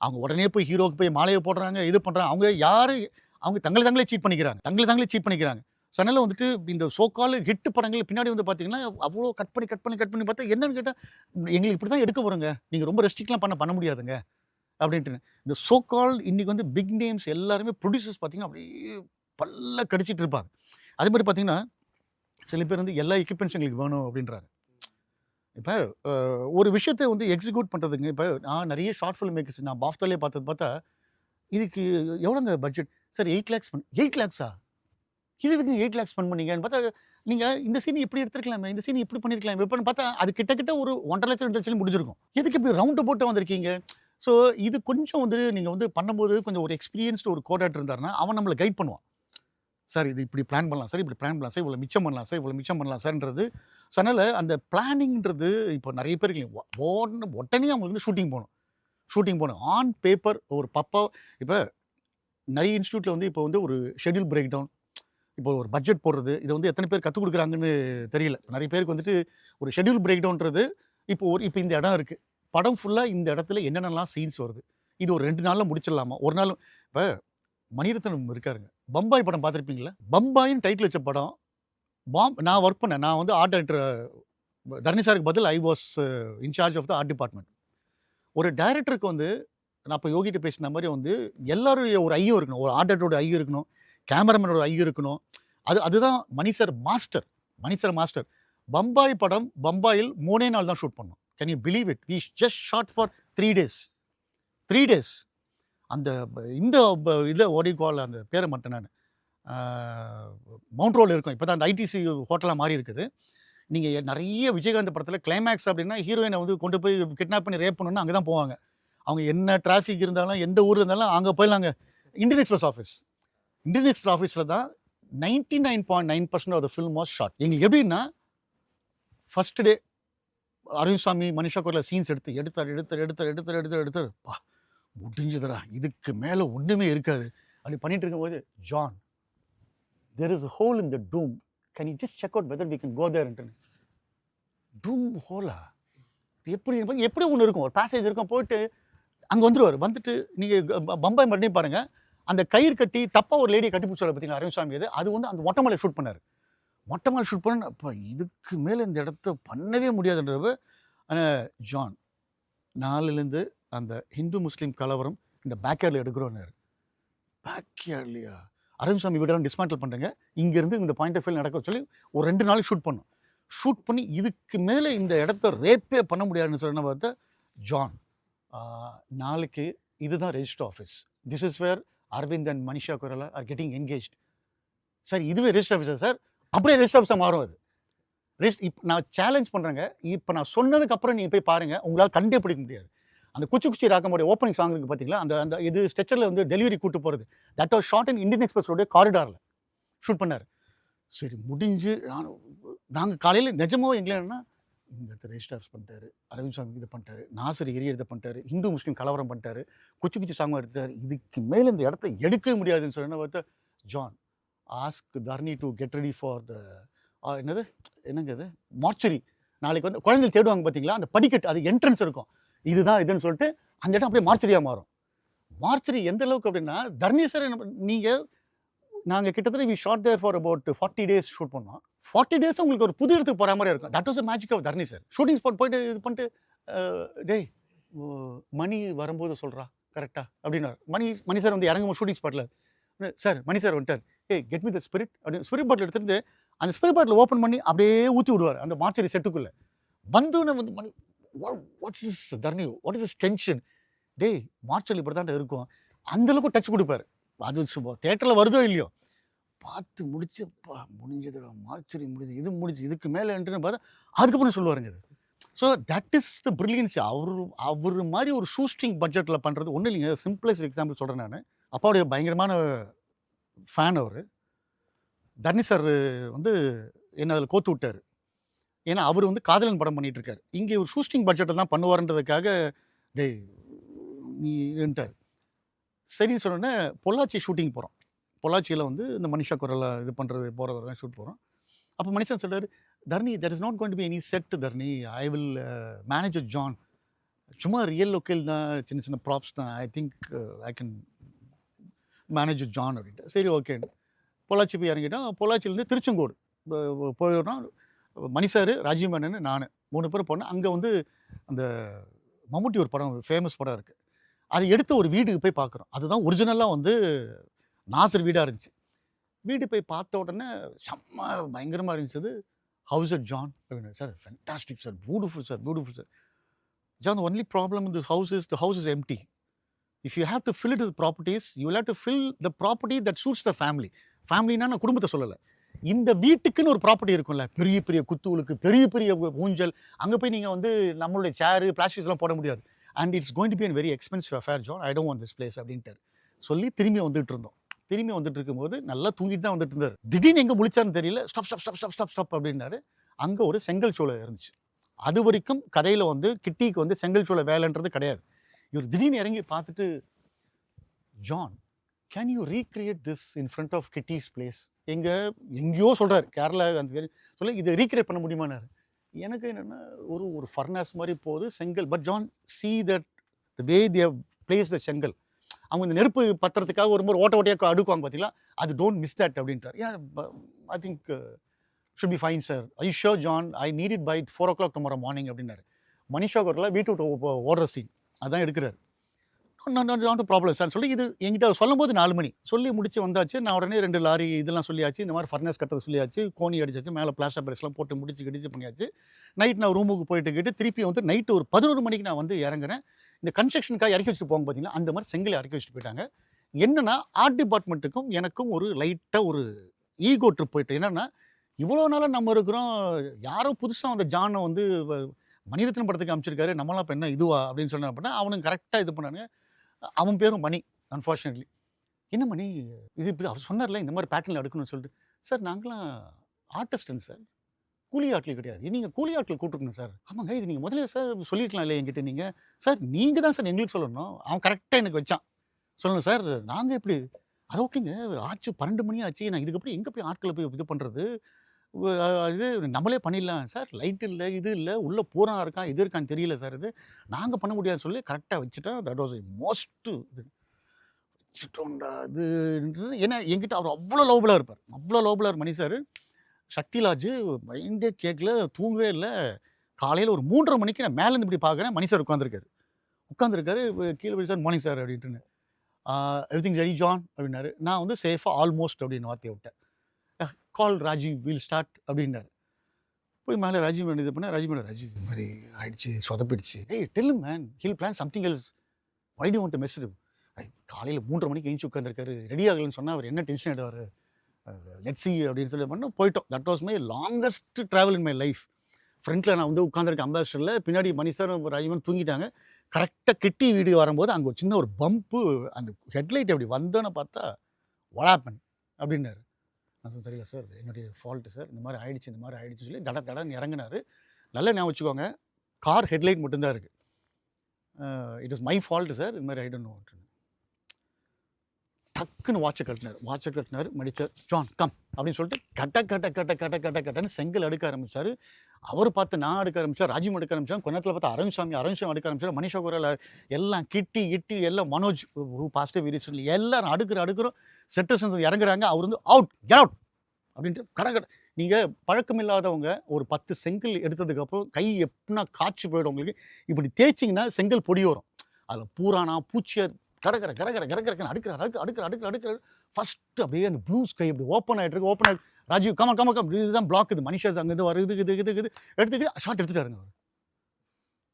அவங்க உடனே போய் ஹீரோக்கு போய் மாலையை போடுறாங்க, இது பண்ணுறாங்க. அவங்க யார், அவங்க தங்களே சீட் பண்ணிக்கிறாங்க. ஸோ அதனால் வந்துட்டு இந்த சோக்கால் ஹிட் படங்கள் பின்னாடி வந்து பார்த்தீங்கன்னா அவ்வளோ கட் பண்ணி பார்த்தா என்னன்னு கேட்டால் எங்களுக்கு இப்படி தான் எடுக்க வருங்க, நீங்கள் ரொம்ப ரெஸ்ட்ரிக்ட்லாம் பண்ண முடியாதுங்க அப்படின்ட்டு. இந்த சோக்கால் இன்றைக்கி வந்து பிக் நேம்ஸ் எல்லாருமே ப்ரொடியூசர்ஸ் பார்த்தீங்கன்னா அப்படியே பல்ல கடிச்சிட்டு இருப்பாங்க. அதே மாதிரி பார்த்தீங்கன்னா சில பேர் வந்து எல்லா எக்யூப்மெண்ட்ஸ் எங்களுக்கு வேணும் அப்படின்றாங்க. இப்போ ஒரு விஷயத்தை வந்து எக்ஸிக்யூட் பண்ணுறதுங்க, இப்போ நான் நிறைய ஷார்ட் ஃபிலிம் மேக்கர்ஸ் நான் பாஃப்தாலே பார்த்தா இதுக்கு எவ்வளோங்க பட்ஜெட் சார், 8 lakhs 8 lakhs இது எதுக்கு 8 lakhs ஸ்பெண்ட் பண்ணீங்கன்னு பார்த்தா, நீங்கள் இந்த சீன் இப்படி எடுத்துருக்கலாமே, இந்த சீன் இப்படி பண்ணியிருக்கலாம், இப்படின்னு பார்த்தா அது கிட்டத்தட்ட ஒரு 1.5 லட்சம் 2 லட்சம் முடிஞ்சிருக்கும். எதுக்கு இப்படி ரவுண்டு போட்டு வந்திருக்கீங்க? ஸோ இது கொஞ்சம் வந்து நீங்கள் வந்து பண்ணும்போது கொஞ்சம் ஒரு எக்ஸ்பீரியன்ஸ்டு ஒரு கோஆர்டினேட்டர் இருந்தாருன்னா அவன் நம்மளை கைட் பண்ணுவான். சார் இது இப்படி பிளான் பண்ணலாம் சார், இப்படி பிளான் பண்ணலாம் சார், இவ்வளோ மிச்சம் பண்ணலாம் சார்ன்றது. ஸோ அதனால் அந்த பிளானிங்கிறது இப்போ நிறைய பேருக்கு உடனே அவங்க வந்து ஷூட்டிங் போகணும் ஆன் பேப்பர் ஒரு பப்பா. இப்போ நிறைய இன்ஸ்டியூட்டில் வந்து இப்போ வந்து ஒரு ஷெட்யூல் பிரேக் டவுன், இப்போ ஒரு பட்ஜெட் போடுறது, இதை வந்து எத்தனை பேர் கற்றுக் கொடுக்குறாங்கன்னு தெரியல. நிறைய பேருக்கு வந்துட்டு ஒரு ஷெட்யூல் பிரேக் டவுன்றது இப்போ இந்த இடம் இருக்குது, படம் ஃபுல்லாக இந்த இடத்துல என்னென்னலாம் சீன்ஸ் வருது, இது ஒரு 2 நாளில் முடிச்சிடலாமா, ஒரு நாள். இப்போ மணிரத்னம் இருக்காருங்க, பம்பாய் படம் பார்த்துருப்பீங்களா, பம்பாயின்னு டைட்டில் வச்ச படம். நான் ஒர்க் பண்ணேன், நான் வந்து ஆர்ட் டைரக்டர், தரணி சாருக்கு பதில் I was in charge of the art department. ஒரு டைரக்டருக்கு வந்து நான் இப்போ யோகிட்ட பேசின மாதிரி வந்து எல்லாருடைய ஒரு ஐயும் இருக்கணும், ஒரு ஆர்ட் டைரக்டரோட ஐயும் இருக்கணும், கேமராமேனோட ஐயும் இருக்கணும். அதுதான் மணி சார் மாஸ்டர். பம்பாய் படம் பம்பாயில் 3 நாள் தான் ஷூட் பண்ணோம். Can you believe it? We just shot for 3 days. அந்த இந்த இதில் ஓடிகால் அந்த பேரை மட்டும் நான் மவுண்ட் ரோடில் இருக்கும், இப்போ தான் அந்த ஐடிசி ஹோட்டலாக மாறி இருக்குது. நீங்கள் நிறைய விஜயகாந்த் படத்தில் கிளைமேக்ஸ் அப்படின்னா ஹீரோயினை வந்து கொண்டு போய் கிட்னாப் பண்ணி ரேப் பண்ணணும்னா அங்கே தான் போவாங்க. அவங்க என்ன டிராஃபிக் இருந்தாலும் எந்த ஊர் இருந்தாலும் அங்கே போயிடலாங்க. இந்தியன் எக்ஸ்பிரஸ் ஆஃபீஸில் தான் 99.9% of the film was shot. எங்களுக்கு எப்படின்னா ஃபஸ்ட் டே அரவிந்த் சாமி மனிஷா கோரில் சீன்ஸ் எடுத்து பா முடிஞ்சதுடா, இதுக்கு மேலே ஒன்றுமே இருக்காது அப்படி பண்ணிட்டு இருக்கும்போது, John there is a hole in the doom, can you just check out whether we can go there ன்ட்டு. டூம் ஹோலா எப்படி ஒன்று இருக்கும், ஒரு பேசேஜ் இருக்கும், போயிட்டு அங்கே வந்துட்டு நீங்கள் பம்பாய் மறுபடியும் பாருங்கள், அந்த கயிறு கட்டி தப்பாக ஒரு லேடியை கட்டி பிடிச்சாரு பார்த்தீங்களா அரவிந்த் சாமி, அது வந்து அந்த மொட்டை மலை ஷூட் பண்ணார். அப்போ இதுக்கு மேலே இந்த இடத்த பண்ணவே முடியாதுன்றது. ஆனால் ஜான் நாளிலேருந்து அந்த ஹிந்து முஸ்லீம் கலவரம் இந்த பேக்யார்டில் எடுக்கிறோன்னாரு. பேக்யார்ட்லையா அரவிந்த் சாமி வீடெல்லாம் டிஸ்மேண்டில் பண்ணுறேங்க, இங்கேருந்து இந்த பாயிண்ட் ஆஃப் வியூ நடக்க சொல்லி ஒரு 2 நாளைக்கு ஷூட் பண்ணி இதுக்கு மேலே இந்த இடத்த ரேப்பே பண்ண முடியாதுன்னு சொன்ன பார்த்தா ஜான் நாளைக்கு இதுதான் register office, this is where Aravind and Manisha Koirala are getting engaged. Sir இதுவே ரெஜிஸ்டர் ஆஃபீஸர் சார், அப்படியே ரெஜிஸ்டர் ஆஃபீஸாக மாறும் அது. இப்போ நான் சேலஞ்ச் பண்ணுறேங்க, இப்போ நான் சொன்னதுக்கப்புறம் நீங்கள் போய் பாருங்கள், உங்களால் கண்டே பிடிக்க முடியாது. அந்த குச்சி ராக்கமுடைய ஓப்பனிங் சாங் இருக்குது பார்த்தீங்களா, அந்த இது ஸ்ட்ரெச்சரில் வந்து டெலிவரி கூட்டு போகிறது, that was shot in Indian எக்ஸ்பிரஸோடைய காரிடாரில் ஷூட் பண்ணார். சரி முடிஞ்சு நாங்கள் காலையில் நிஜமோ எங்களேன்னா இந்த ரெஜிஸ்டர் பண்ணிட்டாரு, அரவிந்த் சாமி இதை பண்ணிட்டாரு, நாசர் எரிய இதை பண்ணிட்டாரு, ஹிந்து முஸ்லீம் கலவரம் பண்ணிட்டாரு, குச்சி சாங் எடுத்தார், இதுக்கு மேலே இந்த இடத்த எடுக்கவே முடியாதுன்னு சொன்ன பார்த்தா John ask Tharani to get ready for the என்னங்க அது மார்ச்சரி. நாளைக்கு வந்து குழந்தைகள் தேடுவாங்க பார்த்தீங்களா, அந்த படிக்கட்டு அது என்ட்ரன்ஸ் இருக்கும், இதுன்னு சொல்லிட்டு அந்த இடம் அப்படியே மார்ச்சரியாக மாறும். மார்ச்சரி எந்த அளவுக்கு அப்படின்னா தர்னி சார் நாங்கள் கிட்டத்தட்ட we shot there for about 40 days shoot பண்ணோம். 40 days உங்களுக்கு ஒரு புது இடத்துக்கு போகிற மாதிரி இருக்கும். That was the magic of Tharani sir. Shooting spot போயிட்டு இது பண்ணிட்டு டேய் மணி வரும்போது சொல்கிறா கரெக்டாக அப்படின்னாரு. மணி சார் வந்து இறங்கும் ஷூட்டிங் ஸ்பாட்டில், சார் மணி சார் வந்துட்டார், ஏய் கெட் மீ த ஸ்பிரிட் அப்படின்னு ஸ்பிரிட் பாட்டில் எடுத்துட்டு அந்த ஸ்பிரிட் பாட்டில் ஓப்பன் பண்ணி அப்படியே ஊற்றி விடுவார் அந்த மார்ச்சரி செட்டுக்குள்ளே. வந்தோடனே வந்து what's is Tharani, what is is tension, டேய் மார்ச்சரி இப்படி தான் இருக்கும், அந்த அளவுக்கு டச் கொடுப்பாரு. அது தேட்டரில் வருதோ இல்லையோ பார்த்து முடிச்சு முடிஞ்சதுடா மார்ச்சரி முடிஞ்சு இது முடிஞ்சு இதுக்கு மேலே என்ட்ருன்னு பார்த்தா அதுக்கப்புறம் சொல்லுவாருங்க இது. So that is the brilliance. அவர் மாதிரி ஒரு ஷூஸ்டிங் பட்ஜெட்டில் பண்ணுறது ஒன்றும் இல்லைங்க. சிம்பிளஸ்ட் எக்ஸாம்பிள் சொல்கிறேன் நான். அப்பாவுடைய பயங்கரமான ஃபேன் அவர். தர்ணி சார் வந்து என்ன அதில் கோத்து விட்டார். ஏன்னா அவர் வந்து காதலன் படம் பண்ணிட்டு இருக்காரு. இங்கே ஒரு ஷூஸ்டிங் பட்ஜெட்டில் தான் பண்ணுவார்ன்றதுக்காக டேய் நீட்டார். சரின்னு சொன்னோன்னே பொள்ளாச்சி ஷூட்டிங் போகிறோம். பொள்ளாச்சியில் வந்து இந்த மனிஷா குரலை இது பண்ணுறது போகிறதெல்லாம் ஷூட் போகிறோம். அப்போ மனுஷன் சொல்கிறார், Dharni there is not going to be any set Dharni, I will manage John, சும்மா ரியல் லொக்கேல் தான், சின்ன சின்ன ப்ராப்ஸ் தான், I think I can manage John அப்படின்ட்டு. சரி ஓகேன்னு பொள்ளாச்சி போய் இறங்கிட்டோம். பொள்ளாச்சியிலேருந்து திருச்செங்கோடு போயிடுறோம். மணி சார், ராஜீவ் மேனன், நான் 3 பேர் போனோம். அங்கே வந்து அந்த மம்முட்டி ஒரு படம் ஃபேமஸ் படம் இருக்குது, அது எடுத்த ஒரு வீடுக்கு போய் பார்க்குறோம். அதுதான் ஒரிஜினலாக வந்து நாசர் வீடாக இருந்துச்சு. வீடு போய் பார்த்த உடனே செம்ம பயங்கரமாக இருந்துச்சு. ஹவுஸ் அட் ஜான் அப்படின்னு. Sir fantastic sir, beautiful sir, beautiful sir. John, the only problem in this house is the house is empty. If you have to fill it with properties, you will have to fill the property that suits the family. ஃபேமிலினா நான் குடும்பத்தை சொல்லலை, இந்த வீட்டுக்குன்னு ஒரு property இருக்கும்ல, பெரிய பெரிய குத்துவுளுக்கு, பெரிய பெரிய ஊஞ்சல், அங்கே போய் நீங்கள் வந்து நம்மளுடைய சேரு பிளாஸ்டிக்ஸ்லாம் போட முடியாது. And it's going to be an very expensive affair John, I don't want this place அப்படின்ட்டு சொல்லி திரும்பி வந்துட்டு இருந்தோம். திரும்பி வந்துட்டு இருக்கும்போது நல்லா தூங்கிட்டு தான் வந்துட்டு இருந்தார். திடீர்னு எங்கே முழிச்சாருன்னு தெரியல, stop stop stop stop stop stop அப்படின்னாரு. அங்கே ஒரு செங்கல் சூளை இருந்துச்சு. அது வரைக்கும் கதையில் வந்து கிட்டிக்கு வந்து செங்கல் சூளை வேலைன்றது கிடையாது. இவர் திடீர்னு இறங்கி பார்த்துட்டு, John can you recreate this in front of Kitty's place, எங்கேயோ சொல்கிறார் கேரளா அந்த சொல்ல, இதை ரீக்ரியேட் பண்ண முடியுமானாரு. எனக்கு என்னென்னா ஒரு ஃபர்னாஸ் மாதிரி போகுது செங்கல், but John see that the way they have placed the செங்கல், அவங்க இந்த நெருப்பு பத்திரத்துக்காக ஒரு முறை ஓட்டையாக அடுக்குவாங்க பார்த்தீங்களா, அது டோன்ட் மிஸ் தட் அப்படின்ட்டார். I think should be fine sir, I sure John, I need it by 4 o'clock tomorrow morning அப்படின்னாரு. மனிஷா குரலில் வீட்டு விட்டு ஓடுற சீன் அதான் எடுக்கிறாரு. நாட் ப்ராப்ளம் சார் சொல்லி இது என்கிட்ட சொல்லும் போது 4 மணி சொல்லி முடிச்சு வந்தாச்சு. நான் உடனே 2 லாரி இதெல்லாம் சொல்லியாச்சு, இந்த மாதிரி ஃபர்னஸ் கட்டுறது சொல்லியாச்சு, கோணி அடிச்சாச்சு, மேலே பிளாஸ்டர் பேரஸ்லாம் போட்டு முடிச்சு பண்ணியாச்சு. நைட் நான் ரூமுக்கு போயிட்டு கேட்டு திருப்பி வந்து நைட்டு ஒரு 11 மணிக்கு நான் வந்து இறங்குறேன். இந்த கன்ஸ்ட்ரக்ஷனுக்காக இறக்கி வச்சுட்டு போங்க பார்த்தீங்களா, அந்த மாதிரி செங்கலை இறக்கி வச்சுட்டு போயிட்டாங்க. என்னன்னா ஆர்ட் டிபார்ட்மெண்ட்டுக்கும் எனக்கும் ஒரு லைட்டாக ஒரு ஈகோ ட்ரிப் போயிட்டு, என்னென்னா இவ்வளோ நாளாக நம்ம இருக்கிறோம், யாரோ புதுசாக அந்த ஜானை வந்து மணிரத்னம் படத்துக்கு அமைச்சிருக்காரு, நம்மளாம் இப்போ என்ன இதுவா அப்படின்னு சொன்ன அப்படின்னா அவனுக்கு கரெக்டாக இது பண்ணானுங்க. அவன் பேரும் மணி, அன்ஃபார்ச்சுனேட்லி. என்ன மணி இது இப்போ அவர் சொன்னார்ல இந்த மாதிரி பேட்டர்னில் எடுக்கணும்னு சொல்லிட்டு, சார் நாங்களாம் ஆர்டிஸ்ட்டுங்க சார், கூலி ஆட்கள் கிடையாது, இது நீங்கள் கூலி ஆட்கள் கூப்பிட்டுருக்கணும் சார். ஆமாங்க, இது நீங்கள் முதல்ல சார் சொல்லியிருக்கலாம் இல்லை என்கிட்ட, நீங்கள் சார் நீங்கள் தான் சார் எங்களுக்கு சொல்லணும். அவன் கரெக்டாக எனக்கு வச்சான், சொல்லணும் சார் நாங்கள் எப்படி, அது ஓகேங்க ஆச்சு 12 மணி ஆச்சு, நான் இதுக்கப்புறம் எங்கே போய் ஆட்களை போய் இது பண்ணுறது, இது நம்மளே பண்ணிடலாம் சார், லைட் இல்லை இது இல்லை, உள்ளே பூரா இருக்கான் இது இருக்கான்னு தெரியல சார், இது நாங்கள் பண்ண முடியாதுன்னு சொல்லி கரெக்டாக வச்சுட்டேன். தட் வாஸ் மோஸ்ட்டு இது வச்சுட்டோண்டா இது. ஏன்னா என்கிட்ட அவர் அவ்வளோ லவ்புளாக இருப்பார், அவ்வளோ லவ்புளாக மணி சார். சக்திலாஜ் மைண்டே கேட்கல, தூங்கவே இல்லை. காலையில் ஒரு 3:30 மணிக்கு நான் மேலேருந்து இப்படி பார்க்குறேன், மணி சார் உட்காந்துருக்காரு கீழே போய் சார் மார்னிங் சார் அப்படின்ட்டுன்னு, எவ்ரிதிங் ரெடி ஜான் அப்படின்னாரு. நான் வந்து சேஃபாக ஆல்மோஸ்ட் அப்படின்னு வார்த்தையை விட்டேன். கால் ராஜீவ் வில் ஸ்டார்ட் அப்படின்னாரு. போய் மேலே ராஜீவ் இது பண்ண, ராஜீவ் இது மாதிரி ஆயிடுச்சு, சொதப்பிடுச்சு. ஏய் tell him man, he'll plan something else, why do want to mess it. காலையில் 3:30 மணிக்கு எழுந்து உட்காந்துருக்காரு, ரெடி ஆகலன்னு சொன்னால் அவர் என்ன டென்ஷன் ஆகிடுவார், லெட்ஸ் சி அப்படின்னு சொல்லி பண்ண போயிட்டோம். That was my longest travel in my life. ஃப்ரண்ட்டில் நான் வந்து உட்காந்துருக்கேன் அம்பாசிடரில், பின்னாடி மணி சார் ராஜீவன் தூங்கிட்டாங்க. கரெக்டாக கிட்டி வீடு வரும்போது அங்கே ஒரு சின்ன ஒரு பம்ப்பு, அந்த ஹெட்லைட் அப்படி வந்தோன்னு பார்த்தா வாட் ஹேப்பன் அப்படின்னாரு. நான் தெரியல சார், என்னுடைய ஃபால்ட்டு சார், இந்த மாதிரி ஆயிடுச்சு சொல்லி தடன்னு இறங்கினார். நல்லா ஞாபகம் வச்சுக்கோங்க, கார் ஹெட்லைட் மட்டும்தான் இருக்குது. It is my fault sir, இது மாதிரி ஐ டோன்ட் நோ. டக்குன்னு வாட்சை கட்டினார் மடிச்சார். ஜான் கம் அப்படின்னு சொல்லிட்டு கட்டன்னு செங்கல் அடுக்க ஆரம்பித்தார். அவர் பார்த்து நான் அடுக்க ஆரம்பித்தார், ராஜீவ் அடுக்க ஆரம்பித்தார். கொஞ்ச நேரத்தில் பார்த்து அரவிந்த் அடுக்க ஆரம்பித்தார். மனிஷா குரல் எல்லாம் கிட்டி எல்லாம் மனோஜ் பாசிட்டிவ் ரீசன்லி எல்லாரும் அடுக்கிறோம். செட்டர்ஸ் இறங்குறாங்க. அவர் வந்து அவுட் கெட் அவுட் அப்படின்ட்டு கடை. நீங்கள் பழக்கம் இல்லாதவங்க ஒரு 10 செங்கல் எடுத்ததுக்கப்புறம் கை எப்படின்னா காய்ச்சி போயிடும் உங்களுக்கு. இப்படி தேய்ச்சிங்கன்னா செங்கல் பொடி வரும், அதில் பூரானா பூச்சியாக கடற்கரை அடுக்கிறாரு. ஃபர்ஸ்ட் அப்படியே அந்த ப்ளூ ஸ்கை அப்படி ஓப்பன் ஆகிட்டு இருக்கு. ஓப்பன் ஆகி ராஜீவ் கம இதுதான் பிளாக். இது மனுஷா அங்கேருந்து வருது இது எடுத்துட்டு ஷார்ட் எடுத்துட்டாருங்க அவர்.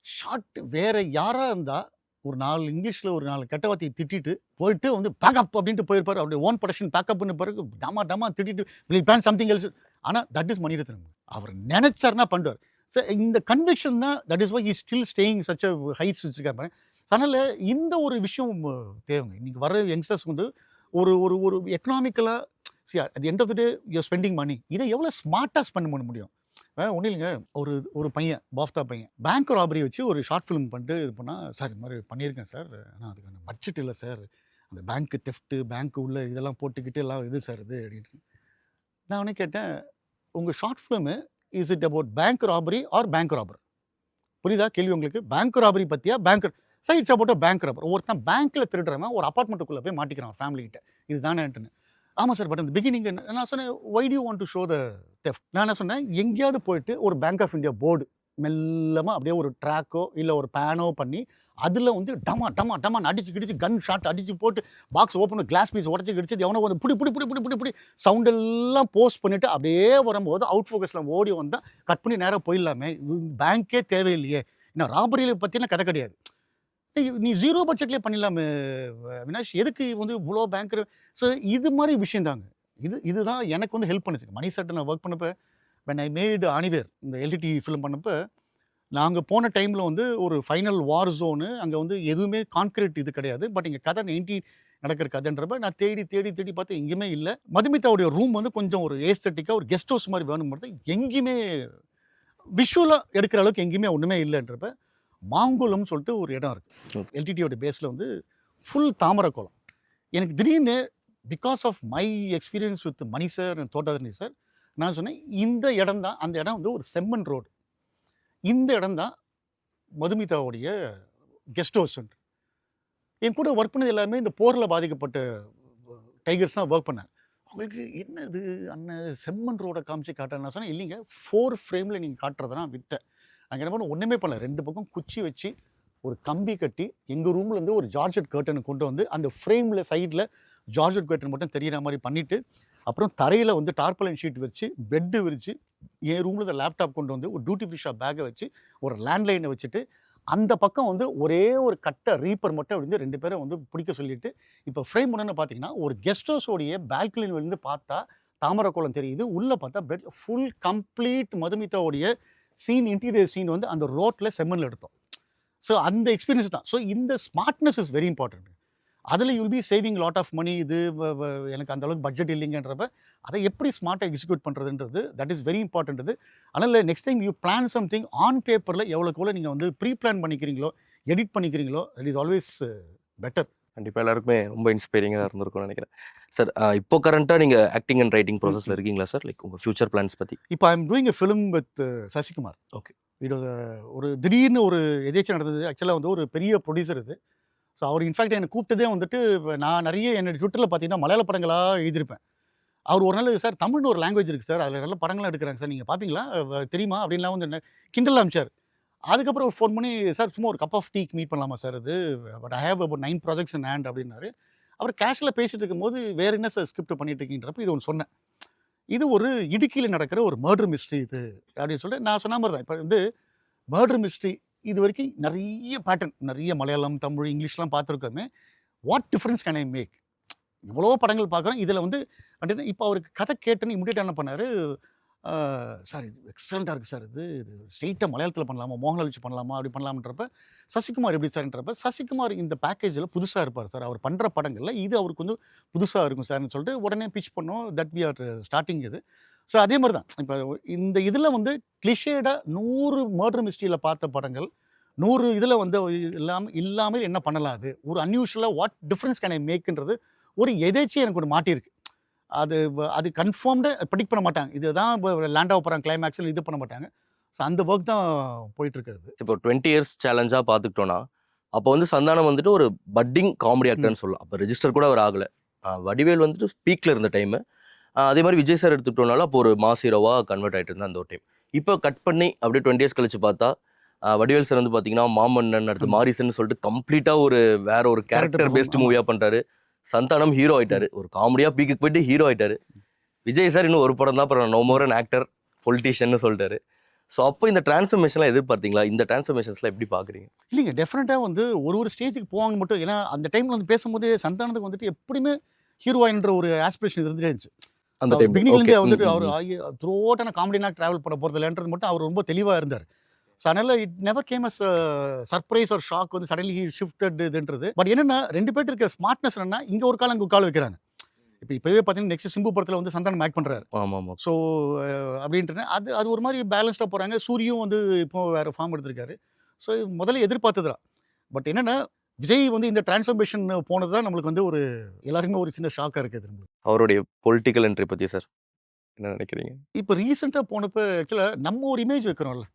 ஷார்ட் வேற யாரா இருந்தா ஒரு 4 இங்கிலீஷ்ல ஒரு 4 கெட்ட வார்த்தையை திட்டிட்டு போயிட்டு வந்து பேக்கப் அப்படின்ட்டு போயிருப்பாரு. அவருடைய ஓன் ப்ரொடக்ஷன் பேக்கப்னு பிறகு டமா திட்டிட்டு வில் பிளான் சம்திங் எல்ஸ். ஆனால் தட் இஸ் மணிரத்னம். அவர் நினைச்சாருன்னா பண்ணுவார். ஸோ இந்த கன்விக்ஷன் தான் that is why is still staying such a heights வச்சுருக்காங்க. அதனால் இந்த ஒரு விஷயம் தேவைங்க. இன்றைக்கி வர யங்ஸ்டர்ஸ்க்கு வந்து ஒரு ஒரு ஒரு எக்கனாமிக்கலாக at the end of the day you're spending money. இதை எவ்வளோ ஸ்மார்ட்டாக ஸ்பெண்ட் பண்ண முடியும்? ஒன்றும் இல்லைங்க. ஒரு பையன் பாஃப்தா பையன் பேங்க் ராபரி வச்சு ஒரு ஷார்ட் ஃபிலிம் பண்ணிட்டு இது பண்ணால், சார் இது மாதிரி பண்ணியிருக்கேன் சார், ஆனால் அதுக்கான பட்ஜெட் இல்லை சார், அந்த பேங்க்கு தெஃப்ட்டு பேங்க்கு உள்ள இதெல்லாம் போட்டுக்கிட்டு எல்லாம் இது சார் இது அப்படின்ட்டு. நான் உடனே கேட்டேன், உங்கள் short film is it about bank robbery R bank ராபர்? புரியுதா கேள்வி உங்களுக்கு? பேங்க் ராபரி பற்றியா bank sir it's about bank ராபர். ஒருத்தன் பேங்க்கில் திருடுறவன் ஒரு அப்பார்ட்மெண்ட்டுக்குள்ளே போய் மாட்டிக்கிறான் ஃபேமிலிக்கிட்ட. இது தானேன்ட்டுன்னு. ஆமாம் சார், பட் அந்த பிகினிங் நான் சொன்னேன், why do you want to show the theft? நான் என்ன சொன்னேன், எங்கேயாவது போயிட்டு ஒரு பேங்க் ஆஃப் இந்தியா போர்டு மெல்லமாக அப்படியே ஒரு ட்ராக்கோ இல்லை ஒரு பேனோ பண்ணி அதில் வந்து டமான்னு அடிச்சு கிடிச்சு கன் ஷாட் அடிச்சு போட்டு பாக்ஸ் ஓப்பன் கிளாஸ் பீஸ் உடச்சி கிடிச்சது எவனோ வந்து புடி சவுண்டெல்லாம் போஸ்ட் பண்ணிவிட்டு அப்படியே வரும்போது அவுட் ஃபோக்கஸில் ஓடி வந்தால் கட் பண்ணி நேராக போயிடலாமே. பேங்க்கே தேவையில்லையே. இன்னும் ராபரியில் பற்றின கதை கிடையாது. நீ ஜீரோ பட்ஜெட்லேயே பண்ணிடலாமே வினாஷ், எதுக்கு வந்து இவ்வளோ பேங்க்? ஸோ இது மாதிரி விஷயம் இதுதான் எனக்கு வந்து ஹெல்ப் பண்ணுச்சு. மணி சட்டை நான் ஒர்க் பண்ணப்போ வென் ஐ மேட் அனிவேர் இந்த எல்டிடி ஃபிலிம் பண்ணப்போ, நாங்கள் போன டைமில் வந்து ஒரு ஃபைனல் வார் ஜோனு. அங்கே வந்து எதுவுமே கான்கிரீட் இது கிடையாது. பட் இங்கே கதை 90 நடக்கிற கதைன்றப்ப நான் தேடி பார்த்து எங்கேயுமே இல்லை. மதுமிதாவுடைய ரூம் வந்து கொஞ்சம் ஒரு ஏஸ்தட்டிக்காக ஒரு கெஸ்ட் ஹவுஸ் மாதிரி வேணும் போது எங்கேயுமே விஷுவலாக எடுக்கிற அளவுக்கு எங்கேயுமே ஒன்றுமே இல்லைன்றப்ப மாங்குளம்னு சொல்லிட்டு ஒரு இடம் இருக்குது. எல்டிடியோட பேஸில் வந்து ஃபுல் தாமரை கோலம். எனக்கு திடீர்னு because of my experience with money sir and Thota Tharani sir, நான் சொன்னேன் இந்த இடம் தான், அந்த இடம் வந்து ஒரு செம்மன் ரோடு. இந்த இடம் தான் மதுமிதாவுடைய கெஸ்ட் ஹவுஸ். என் கூட ஒர்க் பண்ணது எல்லாமே இந்த போரில் பாதிக்கப்பட்ட டைகர்ஸ் தான் ஒர்க் பண்ணேன். அவங்களுக்கு என்னது அண்ணன் செம்மன் ரோடை காமிச்சு காட்டுறேன். நான் சொன்னேன், இல்லைங்க 4 ஃப்ரேமில் நீங்கள் காட்டுறதுனா வித்தை. நாங்கள் என்ன பண்ண ஒன்றுமே பண்ணல, 2 பக்கம் குச்சி வச்சு ஒரு கம்பி கட்டி எங்கள் ரூம்லேருந்து ஒரு ஜார்ஜெட் கர்ட்டனை கொண்டு வந்து அந்த ஃப்ரேமில் சைடில் ஜார்ஜெட் கர்ட்டன் மட்டும் தெரிகிற மாதிரி பண்ணிவிட்டு, அப்புறம் தரையில் வந்து டார்பலின் ஷீட் வச்சு பெட்டு விரித்து என் ரூமில் இந்த லேப்டாப் கொண்டு வந்து ஒரு டியூட்டி ஃப்ரீ ஷாப் பேக்கை வச்சு ஒரு லேண்ட்லைனை வச்சுட்டு அந்த பக்கம் வந்து ஒரே ஒரு கட்டை ரீப்பர் மட்டும் வந்து 2 பேரை வந்து பிடிக்க சொல்லிட்டு, இப்போ ஃப்ரேம் ஒன்றுன்னு பார்த்தீங்கன்னா ஒரு கெஸ்ட் ஹவுஸோடைய பால்கனியில் வந்து பார்த்தா தாமரைக்குளம் தெரியுது, உள்ளே பார்த்தா பெட் ஃபுல் கம்ப்ளீட் மதுமிதாவுடைய சீன், இன்டீரியர் சீன் வந்து அந்த ரோட்டில் செம்மனில் எடுத்தோம். ஸோ அந்த எக்ஸ்பீரியன்ஸ் தான். ஸோ இந்த ஸ்மார்ட்னஸ் இஸ் வெரி இம்பார்ட்டன்ட். அதில் you'll be saving lot of money. இது எனக்கு அந்தளவுக்கு பட்ஜெட் இல்லைங்கன்றப்ப அதை எப்படி ஸ்மார்ட்டாக எக்ஸிக்யூட் பண்ணுறதுன்றது தட் இஸ் வெரி இம்பார்ட்டன்ட். இது அதனால் next time you plan something on பேப்பரில் எவ்வளோக்கு நீங்கள் வந்து ப்ரீ பிளான் பண்ணிக்கிறீங்களோ, எடிட் பண்ணிக்கிறீங்களோ, தட் இஸ் ஆல்வேஸ் பெட்டர். கண்டிப்பாக எல்லாருக்குமே ரொம்ப இன்ஸ்பைரிங்காக இருந்திருக்கும்னு நினைக்கிறேன். சார் இப்போ கரண்ட்டாக நீங்கள் ஆக்டிங் அண்ட் ரைட்டிங் ப்ராசஸில் இருக்கீங்களா சார்? லைக் உங்கள் ஃபியூச்சர் பிளான்ஸ் பற்றி. இப்போ I am doing a film with Sasikumar. Okay. இது ஒரு திடீர்னு ஒரு எதேச்சம் நடந்தது. ஆக்சுவலாக வந்து ஒரு பெரிய ப்ரொடியூசர் இது. ஸோ அவர் இன்ஃபேக்ட் என்னை கூப்பிட்டதே வந்துட்டு, நான் நிறைய என்னோடய ட்விட்டரில் பார்த்தீங்கன்னா மலையாள படங்களாக எழுதியிருப்பேன். அவர் ஒரு நாள், சார் தமிழ்னு ஒரு லாங்குவேஜ் இருக்குது சார், அதில் நல்ல படங்கள்லாம் எடுக்கிறாங்க சார், நீங்கள் பார்ப்பீங்களா தெரியுமா அப்படின்லாம் வந்து என்ன கிண்டல் அமிச்சார். அதுக்கப்புறம் ஒரு ஃபோன் பண்ணி, சார் சும்மா ஒரு கப் ஆஃப் டீக்கு மீட் பண்ணலாமா சார், இது but I have about 9 projects in hand அப்படின்னாரு. அவர் கேஷில் பேசிட்டு இருக்கும்போது வேறு என்ன சார் ஸ்கிரிப்ட் பண்ணிட்டு இருக்கீன்றப்ப இது ஒன்று சொன்னேன். இது ஒரு இடுக்கியில் நடக்கிற ஒரு மர்டர் மிஸ்ட்ரி இது அப்படின்னு சொல்லிட்டு நான் சொன்ன மாதிரி தான். இப்போ வந்து மர்டர் மிஸ்ட்ரி இது வரைக்கும் நிறைய பேட்டர்ன், நிறைய மலையாளம், தமிழ், இங்கிலீஷ்லாம் பார்த்துருக்கோமே. What difference can I make? இவ்வளோ படங்கள் பார்க்குறோம். இதில் வந்து அப்படின்னா இப்போ அவருக்கு கதை கேட்டுன்னு இமிடியேட்டாக என்ன பண்ணார், சார் இது எக்ஸலண்ட்டாக இருக்குது சார், இது ஸ்ட்ரெயிட்டாக மலையாளத்தில் பண்ணலாமா, மோகன்லால் வச்சு பண்ணலாமா, அப்படி பண்ணலாம்ன்றப்ப சசிகுமார் எப்படி சார்ன்றப்ப, சசிகுமார் இந்த பேக்கேஜில் புதுசாக இருப்பார் சார், அவர் பண்ணுற படங்களில் இது அவருக்கு வந்து புதுசாக இருக்கும் சார்னு சொல்லிட்டு உடனே பிச் பண்ணோம். தட் வி ஆர் ஸ்டார்டிங் இது. ஸோ அதே மாதிரி தான் இப்போ இந்த இதில் வந்து கிளிஷேடாக 100 மர்டர் மிஸ்ட்ரியில் பார்த்த படங்கள் 100 இதில் வந்து இல்லாமல் என்ன பண்ணலாம், அது ஒரு அன்யூஷுவலாக வாட் டிஃப்ரென்ஸ் கேன் ஐ மேக்ன்றது ஒரு எதேச்சியாக எனக்கு ஒரு மாட்டியிருக்கு. அது கன்ஃபார்ம்டு ப்ரெடிக்ட் பண்ண மாட்டாங்க, இதுதான் லேண்ட் ஆக போகிறாங்க கிளைமேக்ஸில், இது பண்ண மாட்டாங்க. ஸோ அந்த ஒர்க் தான் போயிட்டுருக்குது. இப்போ 20 இயர்ஸ் சேலஞ்சாக பார்த்துக்கிட்டோன்னா, அப்போ வந்து சந்தானம் வந்துட்டு ஒரு பட்டிங் காமெடி ஆக்டர்னு சொல்லலாம். அப்போ ரெஜிஸ்டர் கூட அவர் ஆகலை. வடிவேல் வந்துட்டு ஸ்பீக்கில் இருந்த டைமு. அதே மாதிரி விஜய் சார் எடுத்துக்கிட்டோம்னாலும் அப்போ ஒரு மாஸ் ஹீரோவாக கன்வெர்ட் ஆகிட்டு இருந்தா அந்த ஒரு டைம். இப்போ கட் பண்ணி அப்படியே 20 இயர்ஸ் கழிச்சு பார்த்தா வடிவேல் சார் வந்து பார்த்தீங்கன்னா மாமன்னன் அடுத்து மாரிசன் சொல்லிட்டு கம்ப்ளீட்டாக வேற ஒரு கேரக்டர் பேஸ்ட் மூவியாக பண்ணுறாரு. சந்தானம் ஹீரோ ஆயிட்டாரு, ஒரு காமெடியாக பீக்குக்கு போயிட்டு ஹீரோ ஆயிட்டாரு. விஜய் சார் இன்னும் ஒரு படம் தான், அப்புறம் no more an actor politician சொல்லிட்டாரு. ஸோ அப்போ இந்த டிரான்ஸ்ஃபர்மேஷன்லாம் எதிர்பார்த்தீங்களா? இந்த டிரான்ஸ்ஃபர்மேஷன்ஸ்லாம் எப்படி பார்க்குறீங்க? இல்லைங்க, டெஃபினட்டாக வந்து ஒரு ஸ்டேஜுக்கு போவாங்க மட்டும். ஏன்னா அந்த டைமில் வந்து பேசும்போது சந்தானத்துக்கு வந்துட்டு எப்படியுமே ஹீரோயின்ற ஒரு ஆஸ்பிரேஷன் இருந்துட்டே இருந்துச்சு. அந்த டைம் பிகினிங்லேருந்தே வந்துட்டு அவர் த்ரூ அவுட்டான காமெடினா ட்ராவல் பண்ண போகிறது இல்லைன்றது மட்டும் அவர் ரொம்ப தெளிவாக இருந்தார். ஸோ அதனால் it never came as surprise ஒரு ஷாக் வந்து சடன்லி ஹி ஷிஃப்டட் இதுன்றது. பட் என்னென்னா 2 பேர்ட்டு இருக்கிற ஸ்மார்ட்னஸ் என்னன்னா, இங்கே ஒரு கால் அங்கே ஒரு கால் வைக்கிறாங்க. இப்போவே பார்த்தீங்கன்னா நெக்ஸ்ட் சிம்பு படத்தில் வந்து சந்தானம் ஆக்ட் பண்ணுறாரு. ஆமாம். ஸோ அப்படின்ட்டு அது ஒரு மாதிரி பேலன்ஸ்டாக போகிறாங்க. சூரியும் வந்து இப்போ வேறு ஃபார்ம் எடுத்திருக்காரு. ஸோ முதல்ல எதிர்பார்த்ததுதான். பட் என்னென்னா விஜய் வந்து இந்த டிரான்ஸ்ஃபர்மேஷன் போனது தான் நம்மளுக்கு வந்து ஒரு எல்லாருக்குமே ஒரு சின்ன ஷாக்காக இருக்குது. அவருடைய பொலிட்டிக்கல் என்ட்ரி பற்றி சார் என்ன நினைக்கிறீங்க? இப்போ ரீசெண்டாக போனப்போ ஆக்சுவலாக நம்ம ஒரு இமேஜ் வைக்கிறோம்ல,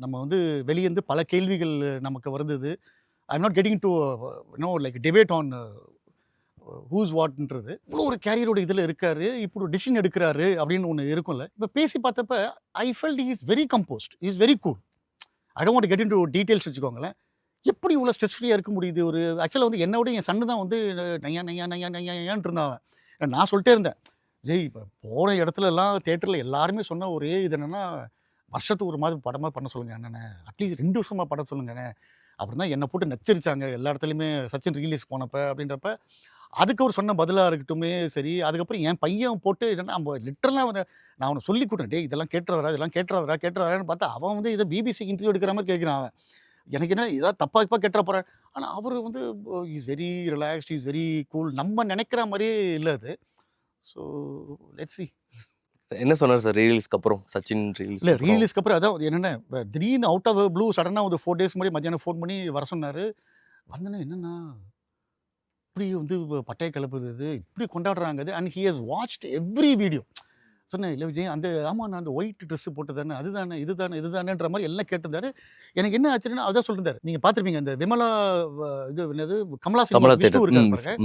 நம்ம வந்து வெளியேந்து பல கேள்விகள் நமக்கு வருது. I am not getting to like debate on who's வாட்ன்றது. இவ்வளோ ஒரு கேரியரோட இதில் இருக்காரு, இப்போ டிசிஷன் எடுக்கிறாரு அப்படின்னு ஒன்று இருக்கும்ல. இப்போ பேசி பார்த்தப்ப I felt he is very compost, is very cool. I don't want get into details வச்சுக்கோங்களேன். எப்படி இவ்வளோ ஸ்ட்ரெஸ் ஃப்ரீயாக இருக்க முடியுது? ஒரு ஆக்சுவலாக வந்து என்னோட என் சன்னு தான் வந்து நையான்ட்டு இருந்தான். நான் சொல்லிட்டே இருந்தேன், ஜெய் இப்போ போகிற இடத்துலலாம் தேட்டரில் எல்லாருமே சொன்ன ஒரே இது என்னென்னா, வருஷத்துக்கு ஒரு மாதிரி படமாக பண்ண சொல்லுங்கள் அண்ணனே, அட்லீஸ்ட் 2 வருஷமாக படம் சொல்லுங்கண்ணே. அப்படி தான் என்னை போட்டு நச்சரிச்சாங்க எல்லா இடத்துலையுமே சச்சின் ரிலீஸ் போனப்போ. அப்படின்றப்ப அதுக்கு அவர் சொன்ன பதிலாக இருக்கட்டுமே சரி. அதுக்கப்புறம் என் பையன் போட்டு என்னென்னா நம்ம லிட்டரலாக நான் அவனை சொல்லி கொடுத்தேன், டே இதெல்லாம் கேட்டுறாதான்னு பார்த்தா அவன் வந்து இதை பிபிசிக்கு இன்டர்வியூ எடுக்கிற மாதிரி கேட்குறான். அவன் எனக்கு என்ன ஏதாவது தப்பாக கேட்டுற போகிறேன். ஆனால் அவர் வந்து is very relaxed, is very cool. நம்ம நினைக்கிற மாதிரியே இல்லை அது. So let's see. என்ன சொன்னார் சார் ரீலீஸ்க்கு அப்புறம்? சச்சின் ரீலீஸ்க்கு அப்புறம் அதான் என்னென்ன திடீர்னு அவுட் ஆஃப் ப்ளூ சடனாக ஒரு 4 டேஸ் முன்னாடி மத்தியானம் ஃபோன் பண்ணி வர சொன்னார். வந்தேன்னா என்னென்னா இப்படி வந்து பட்டையை கிளப்புது, இது இப்படி கொண்டாடுறாங்க அது. And he has watched every video. சொன்னேன், இல்லை விஜய் அந்த ஆமாம் நான் அந்த ஒயிட் ட்ரெஸ்ஸு போட்டு தானே, அதுதானே இதுதானேன்ற மாதிரி எல்லாம் கேட்டிருந்தாரு. எனக்கு என்ன ஆச்சுன்னா அதான் சொல்லியிருந்தாரு, நீங்கள் பார்த்துருப்பீங்க அந்த விமலா இது என்னது கமலா விஷ்ணு இருக்காரு பாருங்க.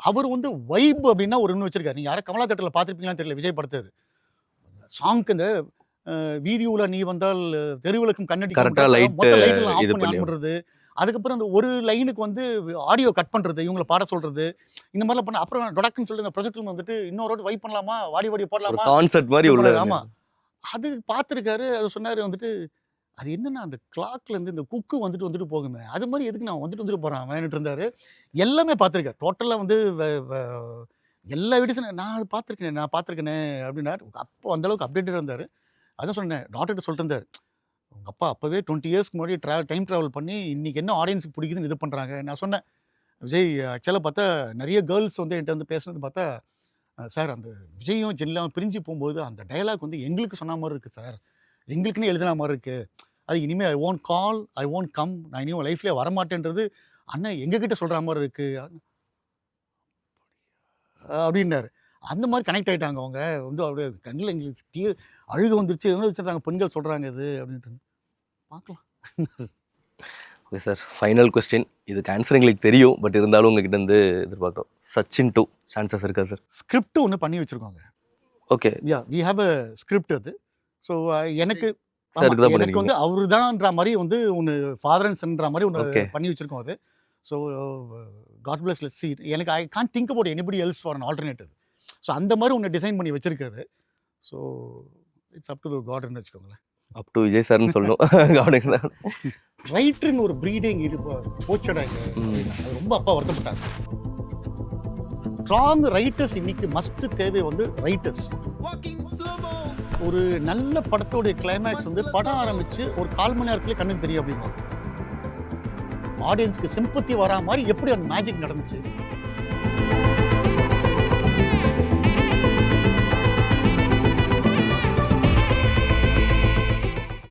அவர் வந்து வைப் அப்படின்னா ஒரு இன்னும் வச்சிருக்காரு. நீங்கள் யாரும் கமலா தேட்டரில் பார்த்துருப்பீங்களான்னு தெரியல, விஜய் படத்தது சாங்க்கு இந்த வீதியூவில் நீ வந்தால் தெருவிளக்கும் கண்ணடி கரெக்டாக லைட்லாம் ஆஃப் பண்ணி ஆன் பண்ணுறது. அதுக்கப்புறம் அந்த ஒரு லைனுக்கு வந்து ஆடியோ கட் பண்ணுறது, இவங்களை பாட சொல்கிறது, இந்த மாதிரிலாம் பண்ண. அப்புறம் டொடக்குன்னு சொல்லி இந்த ப்ரொஜெக்ட் வந்துட்டு இன்னொரு வைப் பண்ணலாமா, வாடி போடலாமா, கான்செப்ட் மாதிரி உள்ள. ஆமாம், அது பார்த்துருக்காரு. அது சொன்னார் வந்துட்டு, அது என்னன்னா அந்த கிளாக்லேருந்து இந்த குக்கு வந்துட்டு போகுமே, அது மாதிரி எதுக்கு நான் வந்துட்டு போகிறேன் வேணுட்டு இருந்தார். எல்லாமே பார்த்துருக்காரு. டோட்டலாக வந்து எல்லா வீடியோஸும் நான் பார்த்துருக்கேனே அப்படின்னாரு. அப்போ அந்தளவுக்கு அப்டேட்டடாக இருந்தார். அதான் சொன்னேன், டாக்டர்கிட்ட சொல்லிட்டு இருந்தார், உங்கள் அப்பா அப்போவே 20 இயர்ஸ்க்கு முன்னாடி டைம் ட்ராவல் பண்ணி இன்றைக்கி என்ன ஆடியன்ஸுக்கு பிடிக்குதுன்னு இது பண்ணுறாங்க. நான் சொன்னேன், விஜய் ஆக்சுவலாக பார்த்தா நிறைய கேர்ள்ஸ் வந்து என்கிட்ட வந்து பேசுனது பார்த்தா, சார் அந்த விஜயும் ஜெனிலாவும் பிரிஞ்சு போகும்போது அந்த டயலாக் வந்து எங்களுக்கு சொன்ன மாதிரி இருக்குது சார், எங்களுக்குன்னு எழுதின மாதிரி இருக்குது. அது இனிமேல் I won't call, I won't come, நான் இனியும் லைஃப்லேயே வரமாட்டேன்றது அண்ணன் எங்ககிட்ட சொல்கிற மாதிரி இருக்குது அப்படின்னாரு. அந்த மாதிரி கனெக்ட் ஆகிட்டாங்க அவங்க. வந்து அப்படியே கண்ணில் எங்களுக்கு அழுக வந்துருச்சு, வச்சுருந்தாங்க பெண்கள் சொல்கிறாங்க இது அப்படின்ட்டு. பார்க்கலாம். Okay sir, final question. இதுக்கு ஆன்சர் எங்களுக்கு தெரியும், பட் இருந்தாலும் உங்ககிட்ட இருந்து எதிர்பார்க்குறோம். சச்சின் 2 சான்சஸ் இருக்கா சார்? ஸ்கிரிப்ட் ஒன்று பண்ணி வச்சுருக்கோங்க. Okay, ya we have a script அது. ஸோ எனக்கு எனக்கு வந்து அவரு தான்ன்ற மாதிரி வந்து ஒன்று ஃபாதர் அண்ட் சன்ன்ற மாதிரி ஒன்று பண்ணி வச்சுருக்கோம் அது. So God bless let's see. எனக்கு I can't think about anybody else for an alternative. So அந்த மாதிரி ஒன்று டிசைன் பண்ணி வச்சுருக்காது. ஸோ இட்ஸ் அப் டு காட்னு வச்சுக்கோங்களேன். அப் டு விஜய் சார்னு சொல்லணும். ரைட்டர்னு ஒரு ப்ரீடிங் போச்சடா, அது ரொம்ப அப்பா வருத்தப்பட்டாங்க. ஸ்ட்ராங் ரைட்டர்ஸ் இன்னைக்கு மஸ்ட் தேவை வந்து ரைட்டர்ஸ். ஒரு நல்ல படத்தோடைய கிளைமேக்ஸ் வந்து படம் ஆரம்பிச்சு ஒரு 1/4 மணி நேரத்துல கண்ணுக்கு தெரியும் அப்படின்னா, ஆடியன்ஸ்க்கு சிம்பத்தி வரா மாதிரி எப்படி அந்த மேஜிக் நடந்துச்சு.